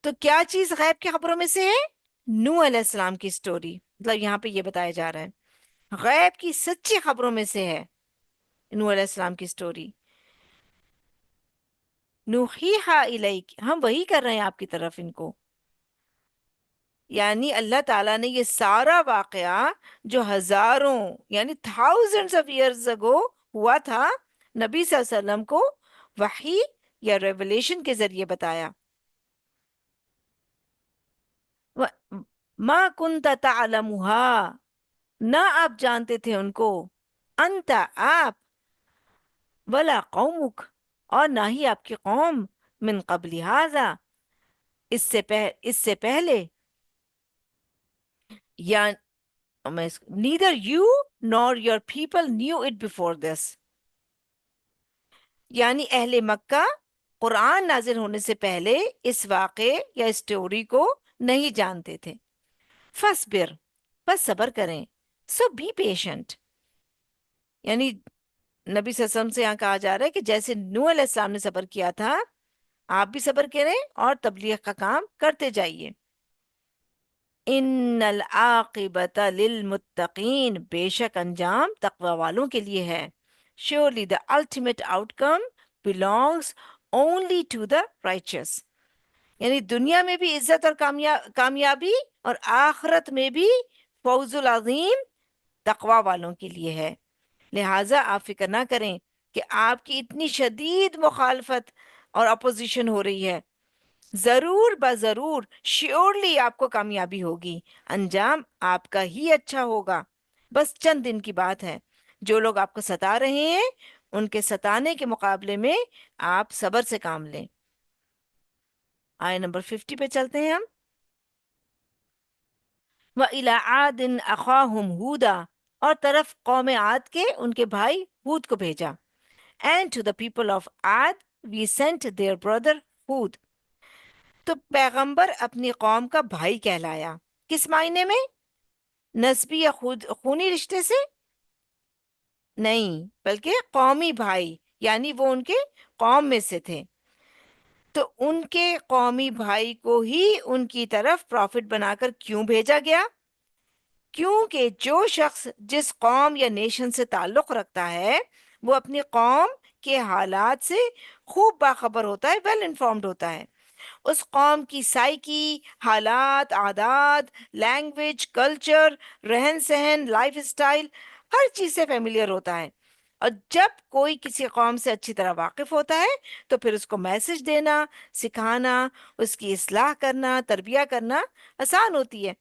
تو کیا چیز غیب کی خبروں میں سے ہے؟ نوح علیہ السلام کی سٹوری، مطلب یہاں پہ یہ بتایا جا رہا ہے غیب کی سچی خبروں میں سے ہے نوح علیہ السلام کی سٹوری۔ نوحیہا الیک، ہم وہی کر رہے ہیں آپ کی طرف ان کو، یعنی اللہ تعالیٰ نے یہ سارا واقعہ جو ہزاروں یعنی thousands of years ago ہوا تھا، نبی صلی اللہ علیہ وسلم کو وحی یا ریولیشن کے ذریعے بتایا۔ ما کنت تعلمها، نہ آپ جانتے تھے ان کو، انت آپ، ولا قومک، اور نہ ہی آپ کی قوم، من قبل ھذا، اس سے پہلے، یا neither you nor your people knew it before this، یعنی اہل مکہ قرآن نازل ہونے سے پہلے اس واقعے یا اسٹوری کو نہیں جانتے تھے۔ فَاصْبِرْ، بس صبر کریں، so be patient، یعنی نبی صلی اللہ علیہ وسلم سے یہاں کہا جا رہا ہے کہ جیسے نوح علیہ السلام نے صبر کیا تھا، آپ بھی صبر کریں اور تبلیغ کا کام کرتے جائیے۔ ان العاقبۃ للمتقین، بے شک انجام تقوی والوں کے لیے ہے۔ surely the ultimate outcome belongs only to the righteous، یعنی دنیا میں بھی عزت اور کامیابی، اور آخرت میں بھی فوز العظیم تقوی والوں کے لیے ہے۔ لہٰذا آپ فکر نہ کریں کہ آپ کی اتنی شدید مخالفت اور اپوزیشن ہو رہی ہے، ضرور بضرور شیورلی آپ کو کامیابی ہوگی، انجام آپ کا ہی اچھا ہوگا، بس چند دن کی بات ہے۔ جو لوگ آپ کو ستا رہے ہیں ان کے ستانے کے مقابلے میں آپ صبر سے کام لیں۔ آیہ نمبر 50 پہ چلتے ہیں ہم۔ وَإِلَىٰ عَادٍ أَخَاهُمْ هُودًا، اور طرف قوم عاد کے ان کے بھائی ہود کو بھیجا۔ And to the people of Ad we sent their brother Hud، تو پیغمبر اپنی قوم کا بھائی کہلایا، کس معنی میں؟ نسبی یا خونی رشتے سے نہیں، بلکہ قومی بھائی، یعنی وہ ان کے قوم میں سے تھے، تو ان کے قومی بھائی کو ہی ان کی طرف پروفٹ بنا کر کیوں بھیجا گیا؟ کیونکہ جو شخص جس قوم یا نیشن سے تعلق رکھتا ہے وہ اپنی قوم کے حالات سے خوب باخبر ہوتا ہے، ویل انفارمڈ ہوتا ہے، اس قوم کی سائیکی، حالات، عادات، لینگویج، کلچر، رہن سہن، لائف اسٹائل، ہر چیز سے فیملیئر ہوتا ہے۔ اور جب کوئی کسی قوم سے اچھی طرح واقف ہوتا ہے تو پھر اس کو میسج دینا، سکھانا، اس کی اصلاح کرنا، تربیہ کرنا آسان ہوتی ہے۔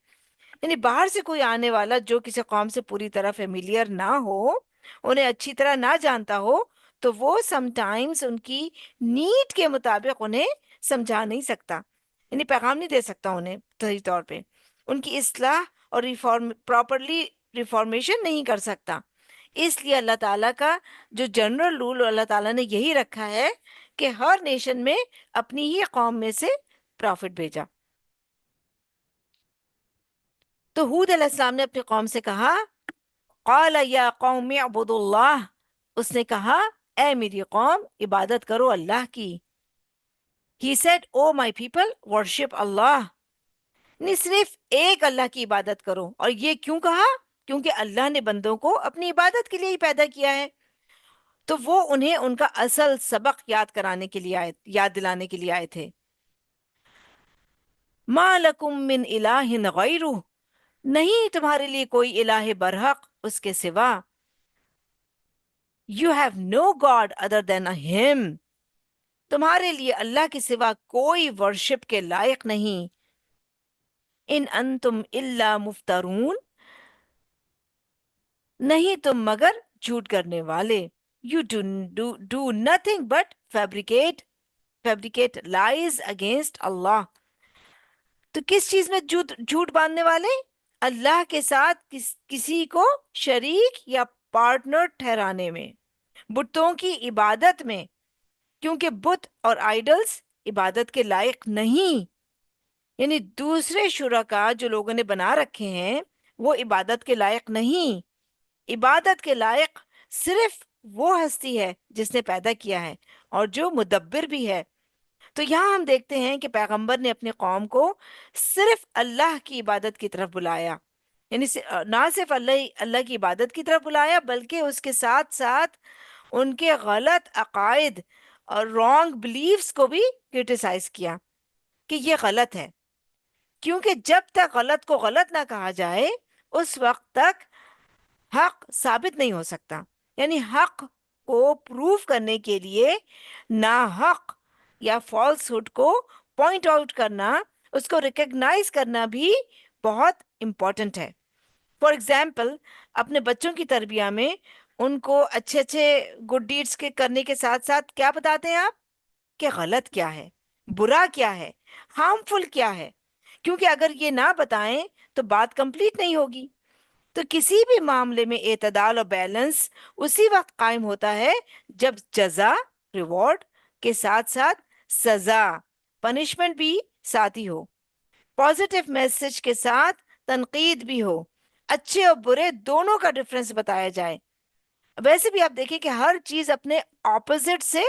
یعنی باہر سے کوئی آنے والا جو کسی قوم سے پوری طرح فیملیئر نہ ہو، انہیں اچھی طرح نہ جانتا ہو، تو وہ سم ٹائمز ان کی نیڈ کے مطابق انہیں سمجھا نہیں سکتا، یعنی پیغام نہیں دے سکتا انہیں صحیح طور پہ، ان کی اصلاح اور پراپرلی ریفارمیشن نہیں کر سکتا۔ اس لیے اللہ تعالیٰ کا جو جنرل رول اللہ تعالیٰ نے یہی رکھا ہے کہ ہر نیشن میں اپنی ہی قوم میں سے پروفٹ بھیجا۔ تو ہود علیہ السلام نے اپنی قوم سے کہا، قال یا قوم اعبدوا اللہ، اس نے کہا اے میری قوم عبادت کرو اللہ کی۔ He said, oh my people, worship Allah، نہیں صرف ایک اللہ کی عبادت کرو۔ اور یہ کیوں کہا؟ کیونکہ اللہ نے بندوں کو اپنی عبادت کے لیے ہی پیدا کیا ہے۔ تو وہ انہیں ان کا اصل سبق یاد دلانے کے لیے آئے تھے. ما لکم من الہ غیرہ، نہیں تمہارے لیے کوئی الہ برحق اس کے سوا. You have no god other than him, تمہارے لیے اللہ کے سوا کوئی ورشپ کے لائق نہیں. ان انتم الا مفترون، نہیں تم مگر جھوٹ کرنے والے. You do nothing but fabricate lies against Allah. تو کس چیز میں جھوٹ باندھنے والے؟ اللہ کے ساتھ کسی کو شریک یا پارٹنر ٹھہرانے میں، بتوں کی عبادت میں، کیونکہ بت اور آئیڈلز عبادت کے لائق نہیں. یعنی دوسرے شرکا جو لوگوں نے بنا رکھے ہیں وہ عبادت کے لائق نہیں. عبادت کے لائق صرف وہ ہستی ہے جس نے پیدا کیا ہے اور جو مدبر بھی ہے. تو یہاں ہم دیکھتے ہیں کہ پیغمبر نے اپنی قوم کو صرف اللہ کی عبادت کی طرف بلایا، یعنی نہ صرف اللہ کی عبادت کی طرف بلایا بلکہ اس کے ساتھ ساتھ ان کے غلط عقائد اور رانگ بلیفز کو بھی کرٹیسائز کیا کہ یہ غلط ہے. کیونکہ جب تک غلط کو غلط نہ کہا جائے اس وقت تک حق ثابت نہیں ہو سکتا. یعنی حق کو پروف کرنے کے لیے ناحق یا فالس ہوڈ کو پوائنٹ آؤٹ کرنا، اس کو ریکگنائز کرنا بھی بہت امپورٹنٹ ہے. فار ایگزامپل اپنے بچوں کی تربیہ میں ان کو اچھے اچھے گڈ ڈیڈس کے کرنے کے ساتھ ساتھ کیا بتاتے ہیں آپ کہ غلط کیا ہے، برا کیا ہے، ہارمفل کیا ہے. کیونکہ اگر یہ نہ بتائیں تو بات کمپلیٹ نہیں ہوگی. تو کسی بھی معاملے میں اعتدال اور بیلنس اسی وقت قائم ہوتا ہے جب جزا ریوارڈ کے ساتھ ساتھ سزا پنشمنٹ بھی ساتھی ہو، پازیٹیو میسج کے ساتھ تنقید بھی ہو، اچھے اور برے دونوں کا ڈفرنس بتایا جائے. ویسے بھی آپ دیکھیں کہ ہر چیز اپنے اپوزٹ سے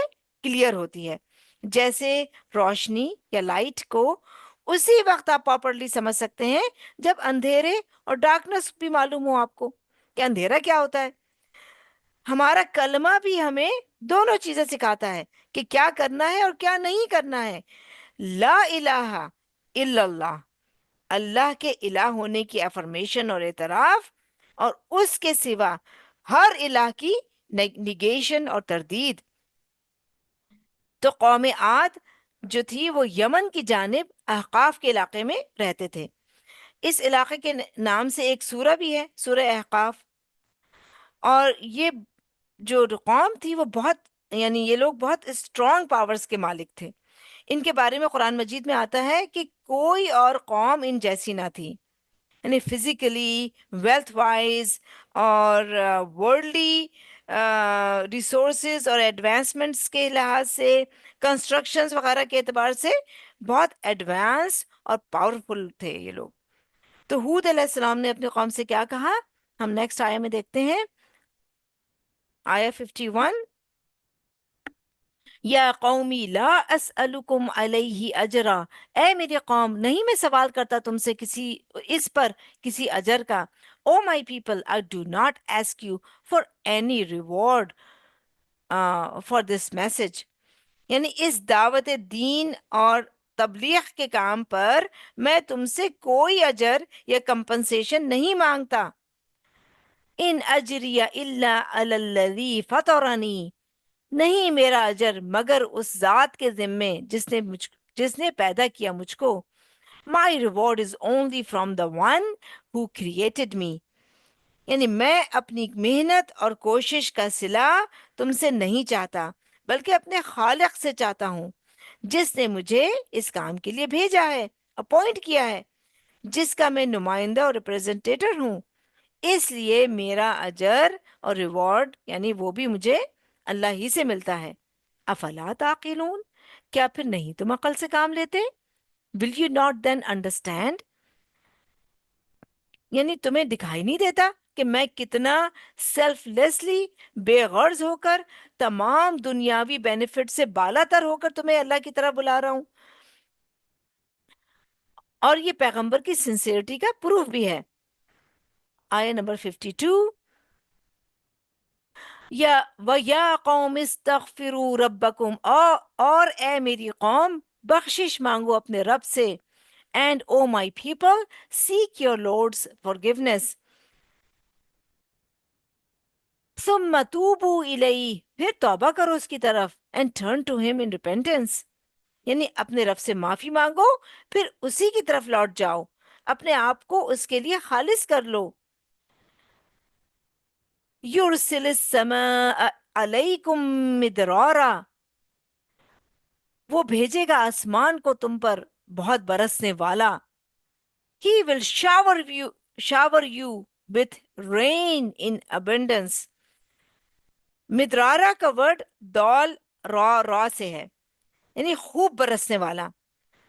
کلیئر ہوتی ہے. جیسے روشنی یا لائٹ کو اسی وقت آپ پراپرلی سمجھ سکتے ہیں جب اندھیرے اور ڈارکنس بھی معلوم ہو آپ کو کہ اندھیرا کیا ہوتا ہے. ہمارا کلمہ بھی ہمیں دونوں چیزیں سکھاتا ہے کہ کیا کرنا ہے اور کیا نہیں کرنا ہے. لا الہ الا اللہ، اللہ کے الہ ہونے کی افرمیشن اور اعتراف، اور اس کے سوا ہر الہ کی نگیشن اور تردید. تو قوم عاد جو تھی وہ یمن کی جانب احقاف کے علاقے میں رہتے تھے. اس علاقے کے نام سے ایک سورہ بھی ہے، سورہ احقاف. اور یہ جو قوم تھی وہ یہ لوگ بہت اسٹرانگ پاورز کے مالک تھے. ان کے بارے میں قرآن مجید میں آتا ہے کہ کوئی اور قوم ان جیسی نہ تھی. یعنی فزیکلی، ویلتھ وائز اور ورلڈلی ریسورسز اور ایڈوانسمنٹس کے لحاظ سے، کنسٹرکشنز وغیرہ کے اعتبار سے بہت ایڈوانس اور پاورفل تھے یہ لوگ. تو ہود علیہ السلام نے اپنی قوم سے کیا کہا، ہم نیکسٹ آیہ میں دیکھتے ہیں، آیہ 51. یا قومی لا اسألکم علیہ اجرا، اے میری قوم نہیں میں سوال کرتا تم سے اس پر کسی اجر کا. O my people I do not ask you for any reward for this message. یعنی اس دعوت دین اور تبلیغ کے کام پر میں تم سے کوئی اجر یا کمپنسیشن نہیں مانگتا. ان اجری الا علی الذی فطرنی، نہیں میرا اجر مگر اس ذات کے ذمے جس نے پیدا کیا مجھ کو. My reward is only from the one who created me. یعنی میں اپنی محنت اور کوشش کا صلہ تم سے نہیں چاہتا بلکہ اپنے خالق سے چاہتا ہوں جس نے مجھے اس کام کے لیے بھیجا ہے، اپوائنٹ کیا ہے، جس کا میں نمائندہ اور ریپریزنٹیٹر ہوں. اس لیے میرا اجر اور ریوارڈ یعنی وہ بھی مجھے اللہ ہی سے ملتا ہے. افلا تعقلون، کیا پھر نہیں تم عقل سے کام لیتے؟ Will you not then understand؟ یعنی تمہیں دکھائی نہیں دیتا کہ میں کتنا سیلف لیسلی، بے غرض ہو کر، تمام دنیاوی بینیفٹ سے بالا تر ہو کر تمہیں اللہ کی طرف بلا رہا ہوں. اور یہ پیغمبر کی سنسیئرٹی کا پروف بھی ہے. آیہ نمبر 52. یا وَيَا قَوْمِ اسْتَغْفِرُوا رَبَّكُمْ، اور اے میری قوم بخشش مانگو اپنے رب سے. And O my people, seek your Lord's forgiveness. ثُمَّ تُوبُوا إِلَيْهِ، پھر توبہ کرو اس کی طرف. And turn to him in repentance، یعنی اپنے رب سے معافی مانگو، پھر اسی کی طرف لوٹ جاؤ، اپنے آپ کو اس کے لیے خالص کر لو. يُرْسِلِ السَّمَاءَ عَلَيْكُمْ مِدْرَارًا، وہ بھیجے گا آسمان کو تم پر بہت برسنے والا. He will shower you with rain in abundance. مدرارہ کا ورڈ دال را سے ہے، یعنی خوب برسنے والا،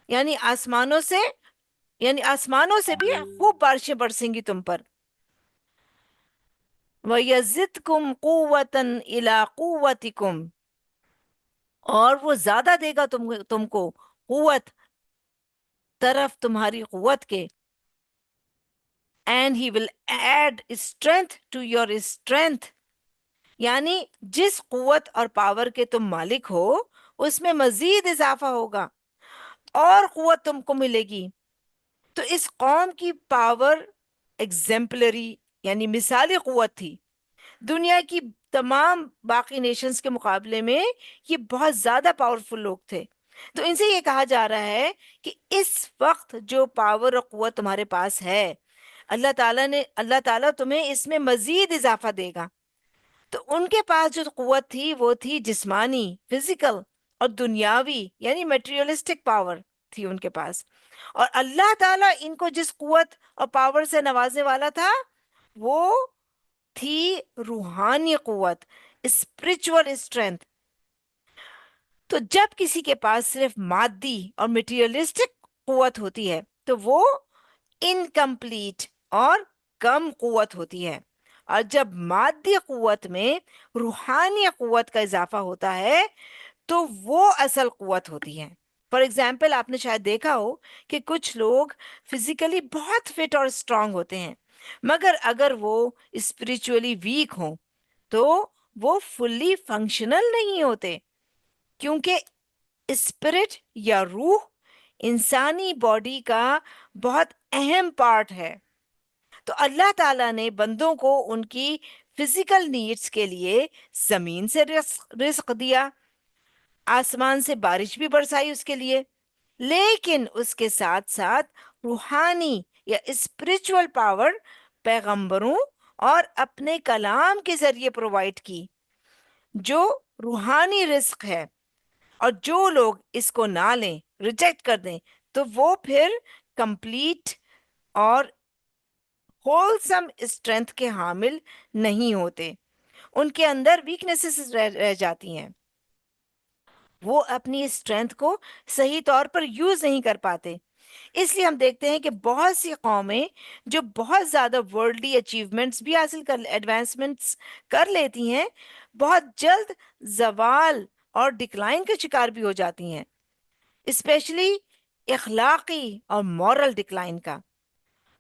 یعنی آسمانوں سے بھی خوب بارشیں برسیں گی تم پر. وَيَزِدْكُمْ قُوَّةً إِلَىٰ قُوَّتِكُمْ، اور وہ زیادہ دے گا تم کو قوت طرف تمہاری قوت کے. And he will add strength to your strength، یعنی جس قوت اور پاور کے تم مالک ہو اس میں مزید اضافہ ہوگا اور قوت تم کو ملے گی. تو اس قوم کی پاور ایگزمپلری یعنی مثالی قوت تھی. دنیا کی تمام باقی نیشنز کے مقابلے میں یہ بہت زیادہ پاورفل لوگ تھے. تو ان سے یہ کہا جا رہا ہے کہ اس وقت جو پاور اور قوت تمہارے پاس ہے، اللہ تعالیٰ تمہیں اس میں مزید اضافہ دے گا. تو ان کے پاس جو قوت تھی وہ تھی جسمانی، فزیکل، اور دنیاوی یعنی میٹریلسٹک پاور تھی ان کے پاس. اور اللہ تعالیٰ ان کو جس قوت اور پاور سے نوازنے والا تھا وہ تھی روحانی قوت، اسپرچول اسٹرینتھ. تو جب کسی کے پاس صرف مادی اور میٹریلسٹک قوت ہوتی ہے تو وہ انکمپلیٹ اور کم قوت ہوتی ہے. اور جب مادی قوت میں روحانی قوت کا اضافہ ہوتا ہے تو وہ اصل قوت ہوتی ہے. فار ایگزامپل آپ نے شاید دیکھا ہو کہ کچھ لوگ فزیکلی بہت فٹ اور اسٹرانگ ہوتے ہیں، مگر اگر وہ اسپریچولی ویک ہوں تو وہ فلی فنکشنل نہیں ہوتے، کیونکہ اسپرٹ یا روح انسانی باڈی کا بہت اہم پارٹ ہے. تو اللہ تعالیٰ نے بندوں کو ان کی فزیکل نیڈز کے لیے زمین سے رزق دیا، آسمان سے بارش بھی برسائی اس کے لیے، لیکن اس کے ساتھ ساتھ روحانی یا اسپرچول پاور پیغمبروں اور اپنے کلام کے ذریعے پرووائڈ کی، جو روحانی رزق ہے. اور جو لوگ اس کو نہ لیں، ریجیکٹ کر دیں، تو وہ پھر کمپلیٹ اور ہولسم اسٹرینتھ کے حامل نہیں ہوتے، ان کے اندر ویکنیسز رہ جاتی ہیں، وہ اپنی اسٹرینتھ کو صحیح طور پر یوز نہیں کر پاتے. اس لیے ہم دیکھتے ہیں کہ بہت سی قومیں جو بہت زیادہ ورلڈلی اچیومنٹس بھی حاصل ایڈوانسمنٹس کر لیتی ہیں، بہت جلد زوال اور ڈکلائن کا شکار بھی ہو جاتی ہیں، اسپیشلی اخلاقی اور مورل ڈکلائن کا.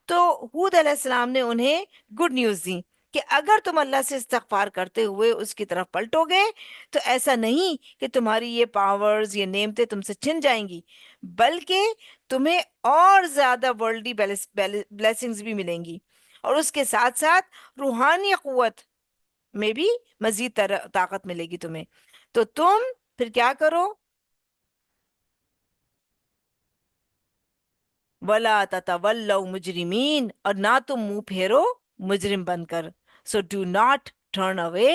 تو ہود علیہ السلام نے انہیں گڈ نیوز دی کہ اگر تم اللہ سے استغفار کرتے ہوئے اس کی طرف پلٹو گے تو ایسا نہیں کہ تمہاری یہ پاورز، یہ نعمتیں تم سے چھن جائیں گی، بلکہ تمہیں اور زیادہ ورلڈلی بلیسنگز بھی ملیں گی، اور اس کے ساتھ ساتھ روحانی قوت میں بھی مزید طاقت ملے گی تمہیں. تو تم پھر کیا کرو؟ وَلَا تَتَوَلَّوْا مُجْرِمِينَ، اور نہ تم منہ پھیرو مجرم بن کر. So do not turn away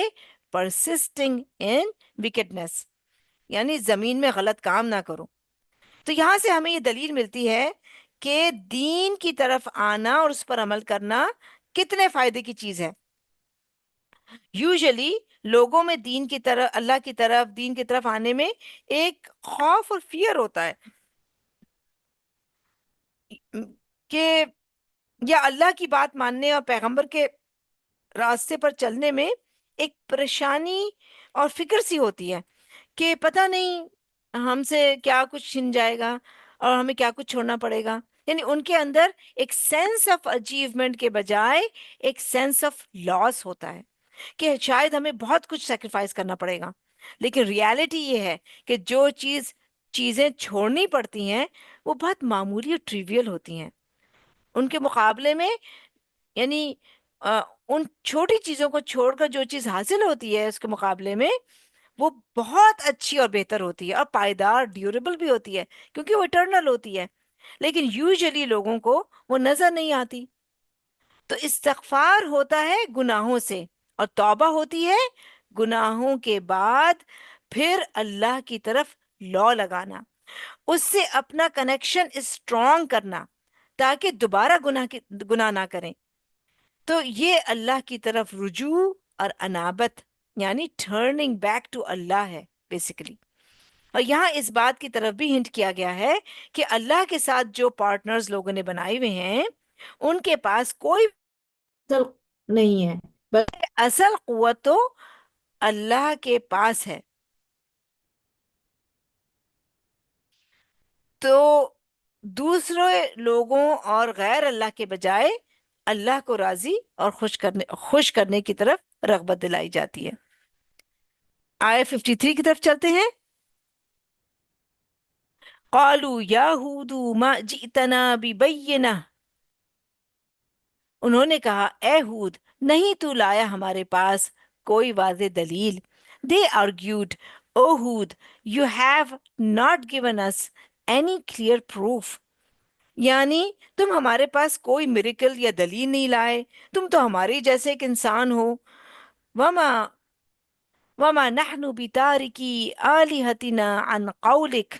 persisting in wickedness، یعنی زمین میں غلط کام نہ کرو. تو یہاں سے ہمیں یہ دلیل ملتی ہے کہ دین کی طرف آنا اور اس پر عمل کرنا کتنے فائدے کی چیز ہے. یوزلی لوگوں میں دین کی طرف، اللہ کی طرف، دین کی طرف آنے میں ایک خوف اور فیئر ہوتا ہے کہ یا اللہ کی بات ماننے اور پیغمبر کے راستے پر چلنے میں ایک پریشانی اور فکر سی ہوتی ہے کہ پتہ نہیں ہم سے کیا کچھ چھن جائے گا اور ہمیں کیا کچھ چھوڑنا پڑے گا. یعنی ان کے اندر ایک سینس آف اچیومنٹ کے بجائے ایک سینس آف لاس ہوتا ہے. کہ شاید ہمیں بہت کچھ سیکریفائس کرنا پڑے گا، لیکن ریالٹی یہ ہے کہ جو چیزیں چھوڑنی پڑتی ہیں وہ بہت معمولی اور ٹریویل ہوتی ہیں ان کے مقابلے میں. یعنی ان چھوٹی چیزوں کو چھوڑ کر جو چیز حاصل ہوتی ہے اس کے مقابلے میں وہ بہت اچھی اور بہتر ہوتی ہے اور پائیدار ڈیوریبل بھی ہوتی ہے کیونکہ وہ اٹرنل ہوتی ہے. لیکن یوزلی لوگوں کو وہ نظر نہیں آتی. تو استغفار ہوتا ہے گناہوں سے اور توبہ ہوتی ہے گناہوں کے بعد پھر اللہ کی طرف لو لگانا، اس سے اپنا کنیکشن اسٹرانگ کرنا تاکہ دوبارہ گناہ نہ کریں. تو یہ اللہ کی طرف رجوع اور انابت یعنی ٹرننگ بیک ٹو اللہ ہے بیسیکلی. اور یہاں اس بات کی طرف بھی ہنٹ کیا گیا ہے کہ اللہ کے ساتھ جو پارٹنرز لوگوں نے بنائے ہوئے ہیں ان کے پاس کوئی نہیں ہے، بلکہ اصل قوت تو اللہ کے پاس ہے. تو دوسرے لوگوں اور غیر اللہ کے بجائے اللہ کو راضی اور خوش کرنے کی طرف رغبت دلائی جاتی ہے. آیت 53 کی طرف چلتے ہیں. قالوا یا ہود ما جئتنا ببینہ، انہوں نے کہا اے ہود نہیں تو لایا ہمارے پاس کوئی واضح دلیل. They argued, O Hud, you have not given us any clear proof. یعنی تم ہمارے پاس کوئی میریکل یا دلیل نہیں لائے، تم تو ہمارے جیسے ایک انسان ہو. وما نحن بتارکی آلہتنا عن قولک،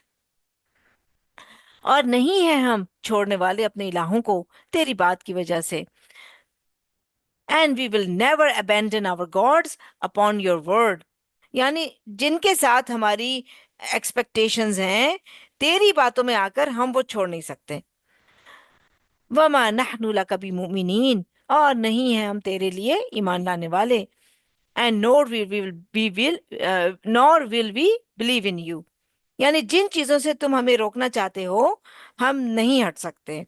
اور نہیں ہیں ہم چھوڑنے والے اپنے الہوں کو تیری بات کی وجہ سے. And we will never abandon our gods upon your word. یعنی جن کے ساتھ ہماری ایکسپیکٹیشنز ہیں تیری باتوں میں آ کر ہم وہ چھوڑ نہیں سکتے. وما نحن لک بمؤمنین، اور نہیں ہیں ہم تیرے لیے ایمان لانے والے. And nor will we believe in you. یعنی جن چیزوں سے تم ہمیں روکنا چاہتے ہو ہم نہیں ہٹ سکتے.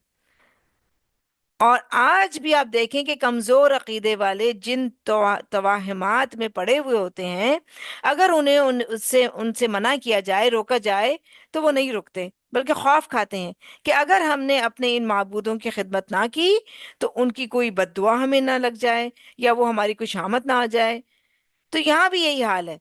اور آج بھی آپ دیکھیں کہ کمزور عقیدے والے جن توہمات میں پڑے ہوئے ہوتے ہیں اگر انہیں ان سے منع کیا جائے، روکا جائے تو وہ نہیں رکتے، بلکہ خوف کھاتے ہیں کہ اگر ہم نے اپنے ان معبودوں کی خدمت نہ کی تو ان کی کوئی بد دعا ہمیں نہ لگ جائے یا وہ ہماری کوئی شامت نہ آ جائے. تو یہاں بھی یہی حال ہے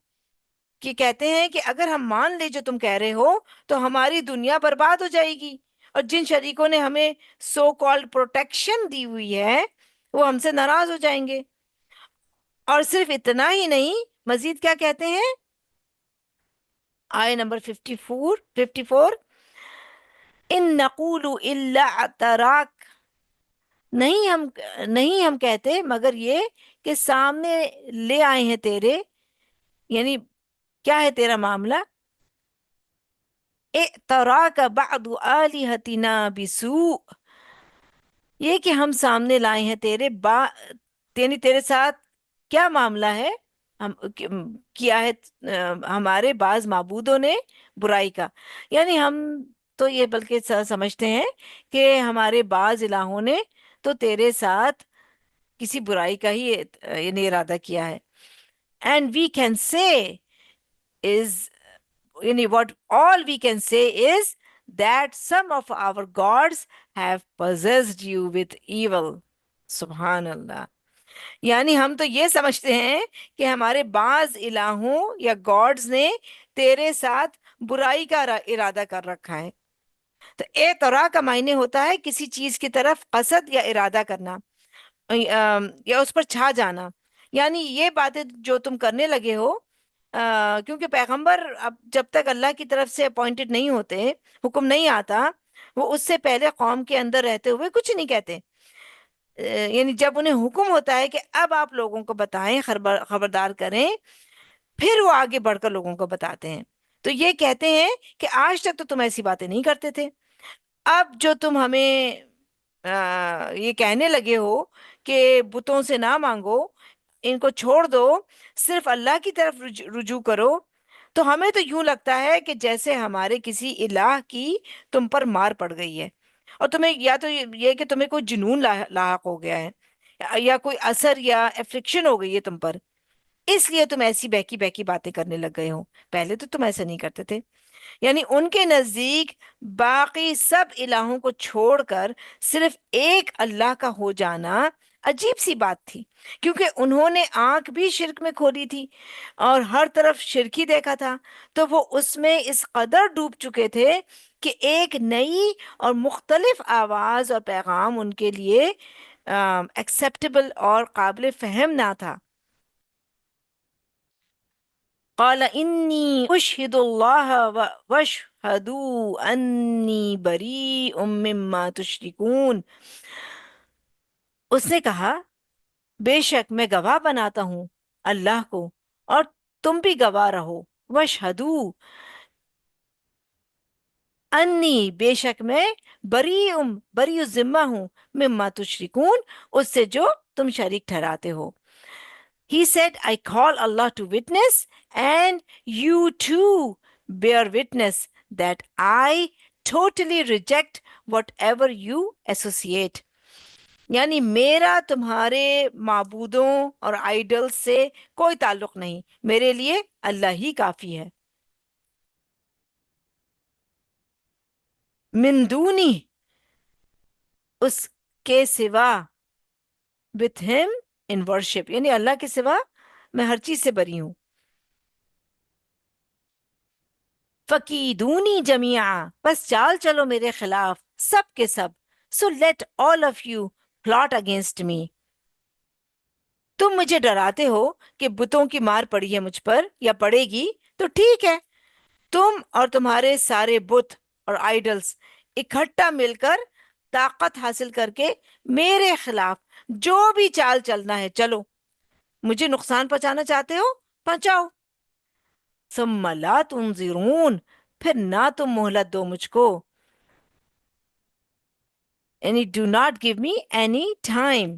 کہ کہتے ہیں کہ اگر ہم مان لیں جو تم کہہ رہے ہو تو ہماری دنیا برباد ہو جائے گی، اور جن شریکوں نے ہمیں سو کالڈ پروٹیکشن دی ہوئی ہے وہ ہم سے ناراض ہو جائیں گے. اور صرف اتنا ہی نہیں، مزید کیا کہتے ہیں آیت نمبر 54 ان نقول الا اعتراک، نہیں ہم کہتے مگر یہ کہ سامنے لے آئے ہیں تیرے، یعنی کیا ہے تیرا معاملہ، اعتراک بعض آلہتنا بسوء، یہ کہ ہم سامنے لائے ہیں یعنی تیرے ساتھ کیا معاملہ ہے، کیا ہے ہمارے بعض معبودوں نے برائی کا. یعنی ہم تو یہ بلکہ سمجھتے ہیں کہ ہمارے بعض الہوں نے تو تیرے ساتھ کسی برائی کا ہی یعنی ارادہ کیا ہے. And we can say is what all we can say is that some of our gods have possessed you with evil. سبحان اللہ. یعنی ہم تو یہ سمجھتے ہیں کہ ہمارے بعض الہوں یا گاڈز نے تیرے ساتھ برائی کا ارادہ کر رکھا ہے. تو اعتراء کا معنی ہوتا ہے کسی چیز کی طرف قصد یا ارادہ کرنا یا اس پر چھا جانا. یعنی یہ باتیں جو تم کرنے لگے ہو، کیونکہ پیغمبر اب جب تک اللہ کی طرف سے اپوائنٹڈ نہیں ہوتے، حکم نہیں آتا، وہ اس سے پہلے قوم کے اندر رہتے ہوئے کچھ نہیں کہتے. یعنی جب انہیں حکم ہوتا ہے کہ اب آپ لوگوں کو بتائیں، خبردار کریں، پھر وہ آگے بڑھ کر لوگوں کو بتاتے ہیں. تو یہ کہتے ہیں کہ آج تک تو تم ایسی باتیں نہیں کرتے تھے، اب جو تم ہمیں یہ کہنے لگے ہو کہ بتوں سے نہ مانگو، ان کو چھوڑ دو، صرف اللہ کی طرف رجوع کرو، تو ہمیں تو یوں لگتا ہے کہ جیسے ہمارے کسی الہ کی تم پر مار پڑ گئی ہے، اور تمہیں یا تو یہ کہ تمہیں کوئی جنون لاحق ہو گیا ہے، یا کوئی اثر یا افلکشن ہو گئی ہے تم پر. اس لیے تم ایسی بہکی بہکی باتیں کرنے لگ گئے ہو، پہلے تو تم ایسا نہیں کرتے تھے۔ یعنی ان کے نزدیک باقی سب الہوں کو چھوڑ کر صرف ایک اللہ کا ہو جانا عجیب سی بات تھی، کیونکہ انہوں نے آنکھ بھی شرک میں کھولی تھی اور ہر طرف شرک ہی دیکھا تھا، تو وہ اس میں اس قدر ڈوب چکے تھے کہ ایک نئی اور مختلف آواز اور پیغام ان کے لیے ایکسیپٹیبل اور قابل فہم نہ تھا۔ قال انی اشہد اللہ واشہدوا انی بریء مما تشرکون، اس نے کہا بے شک میں گواہ بناتا ہوں اللہ کو، اور تم بھی گواہ رہو، واشہدوا انی بے شک میں بری ذمہ ہوں، مما تشرکون اس سے جو تم شریک ٹھہراتے ہو۔ He said, I call Allah to witness, and you too bear witness that I totally reject whatever you associate. یعنی میرا تمہارے معبودوں اور آئیڈل سے کوئی تعلق نہیں، میرے لیے اللہ ہی کافی ہے۔ من دونی اس کے سوا، with him in worship یعنی اللہ کے سوا میں ہر چیز سے بری ہوں۔ فَكِيدُونِي جَمِيعًا بس چال چلو میرے خلاف سب کے سب، so let all of you plot against me۔ تم مجھے ڈراتے ہو کہ بتوں کی مار پڑی ہے مجھ پر یا پڑے گی، تو ٹھیک ہے، تم اور تمہارے سارے بت اور آئیڈلز اکٹھا مل کر طاقت حاصل کر کے میرے خلاف جو بھی چال چلنا ہے چلو، مجھے نقصان پہنچانا چاہتے ہو پہنچاؤ۔ ثم لا تنظرون پھر نہ تم مہلت دو مجھ کو، یعنی do not give me any time,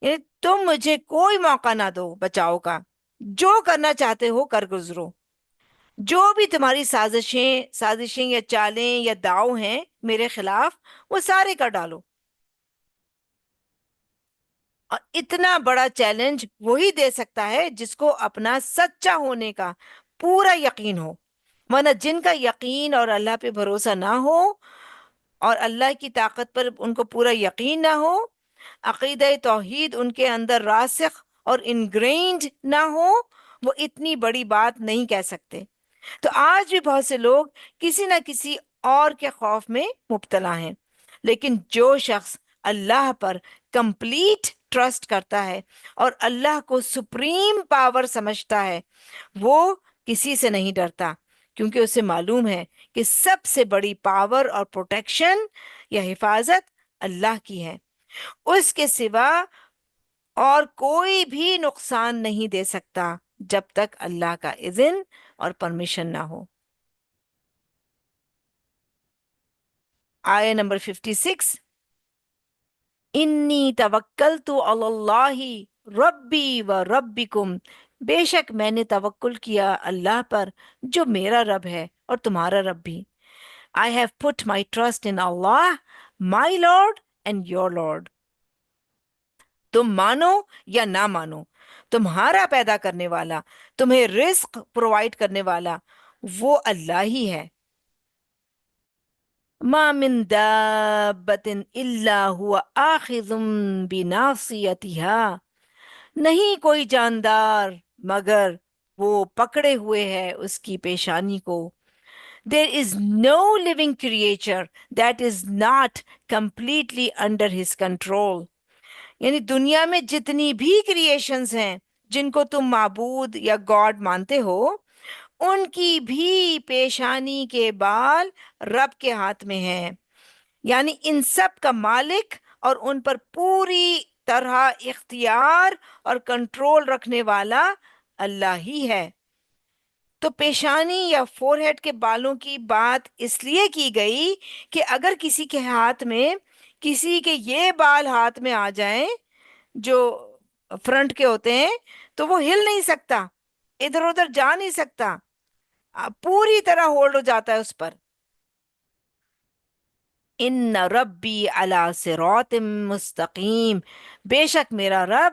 یعنی تم مجھے کوئی موقع نہ دو بچاؤ کا، جو کرنا چاہتے ہو کر گزرو، جو بھی تمہاری سازشیں یا چالیں یا داؤ ہیں میرے خلاف وہ سارے کر ڈالو۔ اور اتنا بڑا چیلنج وہی دے سکتا ہے جس کو اپنا سچا ہونے کا پورا یقین ہو، ورنہ جن کا یقین اور اللہ پہ بھروسہ نہ ہو اور اللہ کی طاقت پر ان کو پورا یقین نہ ہو، عقیدہ توحید ان کے اندر راسخ اور انگرینڈ نہ ہو، وہ اتنی بڑی بات نہیں کہہ سکتے۔ تو آج بھی بہت سے لوگ کسی نہ کسی اور کے خوف میں مبتلا ہیں، لیکن جو شخص اللہ پر کمپلیٹ ٹرسٹ کرتا ہے اور اللہ کو سپریم پاور سمجھتا ہے، وہ کسی سے نہیں ڈرتا، کیونکہ اسے معلوم ہے کہ سب سے بڑی پاور اور پروٹیکشن یا حفاظت اللہ کی ہے، اس کے سوا اور کوئی بھی نقصان نہیں دے سکتا جب تک اللہ کا اذن اور پرمیشن نہ ہو۔ آیہ نمبر 56، انی توکلت علی اللہ ربی و ربکم، بے شک میں نے توکل کیا اللہ پر جو میرا رب ہے اور تمہارا رب بھی۔ I have put my trust in Allah, my Lord and your Lord۔ تم مانو یا نہ مانو، تمہارا پیدا کرنے والا، تمہیں رزق پرووائڈ کرنے والا وہ اللہ ہی ہے۔ ما من دابت الا هو آخذ بناصیتها، نہیں کوئی جاندار مگر وہ پکڑے ہوئے ہے اس کی پیشانی کو۔ There is no living creature that is not completely under his control۔ یعنی دنیا میں جتنی بھی کریشنز ہیں جن کو تم معبود یا گاڈ مانتے ہو، ان کی بھی پیشانی کے بال رب کے ہاتھ میں ہیں، یعنی ان سب کا مالک اور ان پر پوری طرح اختیار اور کنٹرول رکھنے والا اللہ ہی ہے۔ تو پیشانی یا فور ہیڈ کے بالوں کی بات اس لیے کی گئی کہ اگر کسی کے ہاتھ میں، کسی کے یہ بال ہاتھ میں آ جائیں جو فرنٹ کے ہوتے ہیں، تو وہ ہل نہیں سکتا، ادھر ادھر جا نہیں سکتا، پوری طرح ہولڈ ہو جاتا ہے اس پر۔ ان ربی علی صراط مستقیم، بے شک میرا رب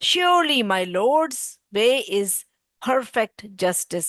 Surely my Lord's way is perfect justice.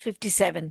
57,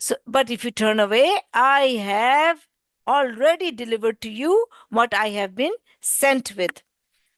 So, but if you turn away, I have already delivered to you what I have been sent with.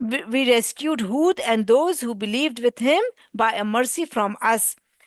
We rescued Hud and those who believed with him by a mercy from us,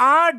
8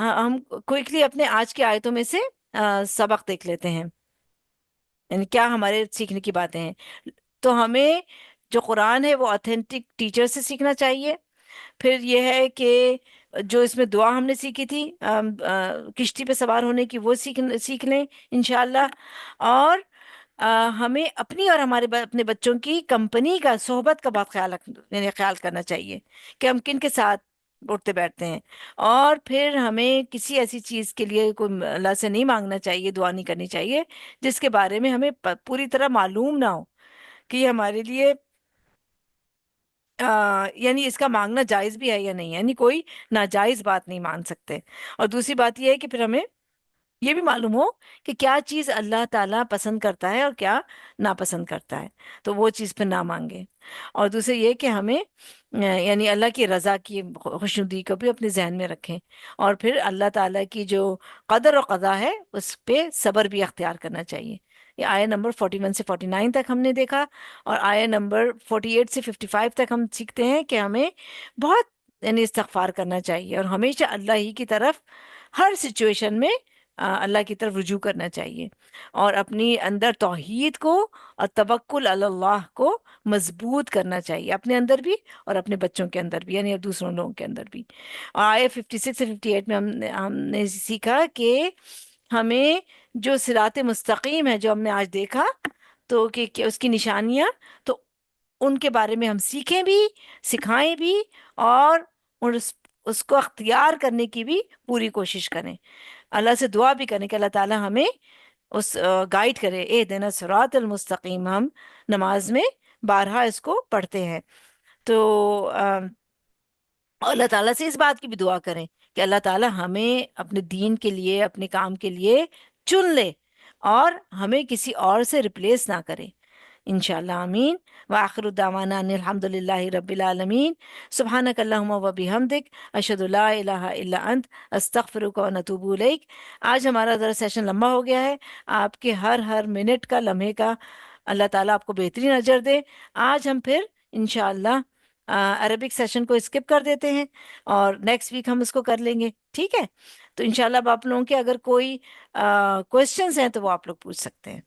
ہم quickly اپنے آج کی آیتوں میں سے سبق دیکھ لیتے ہیں، یعنی کیا ہمارے سیکھنے کی باتیں ہیں. تو ہمیں جو قرآن ہے وہ اوتھینٹک ٹیچر سے سیکھنا چاہیے. پھر یہ ہے کہ جو اس میں دعا ہم نے سیکھی تھی کشتی پہ سوار ہونے کی، وہ سیکھ لیں انشاءاللہ. اور ہمیں اپنی اور ہمارے اپنے بچوں کی کمپنی کا، صحبت کا بہت یعنی خیال کرنا چاہیے کہ ہم کن کے ساتھ اٹھتے بیٹھتے ہیں. اور پھر ہمیں کسی ایسی چیز کے لیے کوئی اللہ سے نہیں مانگنا چاہیے، دعا نہیں کرنی چاہیے جس کے بارے میں ہمیں پوری طرح معلوم نہ ہو کہ یہ ہمارے لیے یعنی اس کا مانگنا جائز بھی ہے یا نہیں، یعنی کوئی ناجائز بات نہیں مان سکتے. اور دوسری بات یہ ہے کہ پھر ہمیں یہ بھی معلوم ہو کہ کیا چیز اللہ تعالیٰ پسند کرتا ہے اور کیا ناپسند کرتا ہے، تو وہ چیز پہ نہ مانگے. اور دوسرے یہ کہ ہمیں یعنی اللہ کی رضا کی خوشنودی کو بھی اپنے ذہن میں رکھیں. اور پھر اللہ تعالیٰ کی جو قدر و قضا ہے اس پہ صبر بھی اختیار کرنا چاہیے. یہ آیہ نمبر 41 سے 49 تک ہم نے دیکھا، اور آیہ نمبر 48 سے 55 تک ہم سیکھتے ہیں کہ ہمیں بہت یعنی استغفار کرنا چاہیے اور ہمیشہ اللہ ہی کی طرف ہر سچویشن میں اللہ کی طرف رجوع کرنا چاہیے، اور اپنی اندر توحید کو اور توکل علی اللہ کو مضبوط کرنا چاہیے، اپنے اندر بھی اور اپنے بچوں کے اندر بھی، یعنی دوسروں لوگوں کے اندر بھی. اور آیہ 56 سے 58 میں ہم نے سیکھا کہ ہمیں جو صراط مستقیم ہے جو ہم نے آج دیکھا، تو کہ اس کی نشانیاں، تو ان کے بارے میں ہم سیکھیں بھی، سکھائیں بھی، اور اس کو اختیار کرنے کی بھی پوری کوشش کریں. اللہ سے دعا بھی کریں کہ اللہ تعالی ہمیں اس گائیڈ کرے. اہدنا صراط المستقیم ہم نماز میں بارہا اس کو پڑھتے ہیں. تو اللہ تعالیٰ سے اس بات کی بھی دعا کریں کہ اللہ تعالیٰ ہمیں اپنے دین کے لیے، اپنے کام کے لیے چن لے اور ہمیں کسی اور سے ریپلیس نہ کرے انشاءاللہ. آمین. وآخر دعوانا ان الحمد للہ رب العالمین. سبحانک اللہم و بحمدک، اشہد لا الہ الا انت، استغفرک و نتوب الیک. آج ہمارا ذرا سیشن لمبا ہو گیا ہے، آپ کے ہر منٹ کا، لمحے کا اللہ تعالیٰ آپ کو بہترین اجر دے. آج ہم پھر انشاءاللہ عربک سیشن کو اسکپ کر دیتے ہیں اور نیکسٹ ویک ہم اس کو کر لیں گے، ٹھیک ہے؟ تو انشاءاللہ اب آپ لوگوں کے اگر کوئی کوشچنس ہیں تو وہ آپ لوگ پوچھ سکتے ہیں.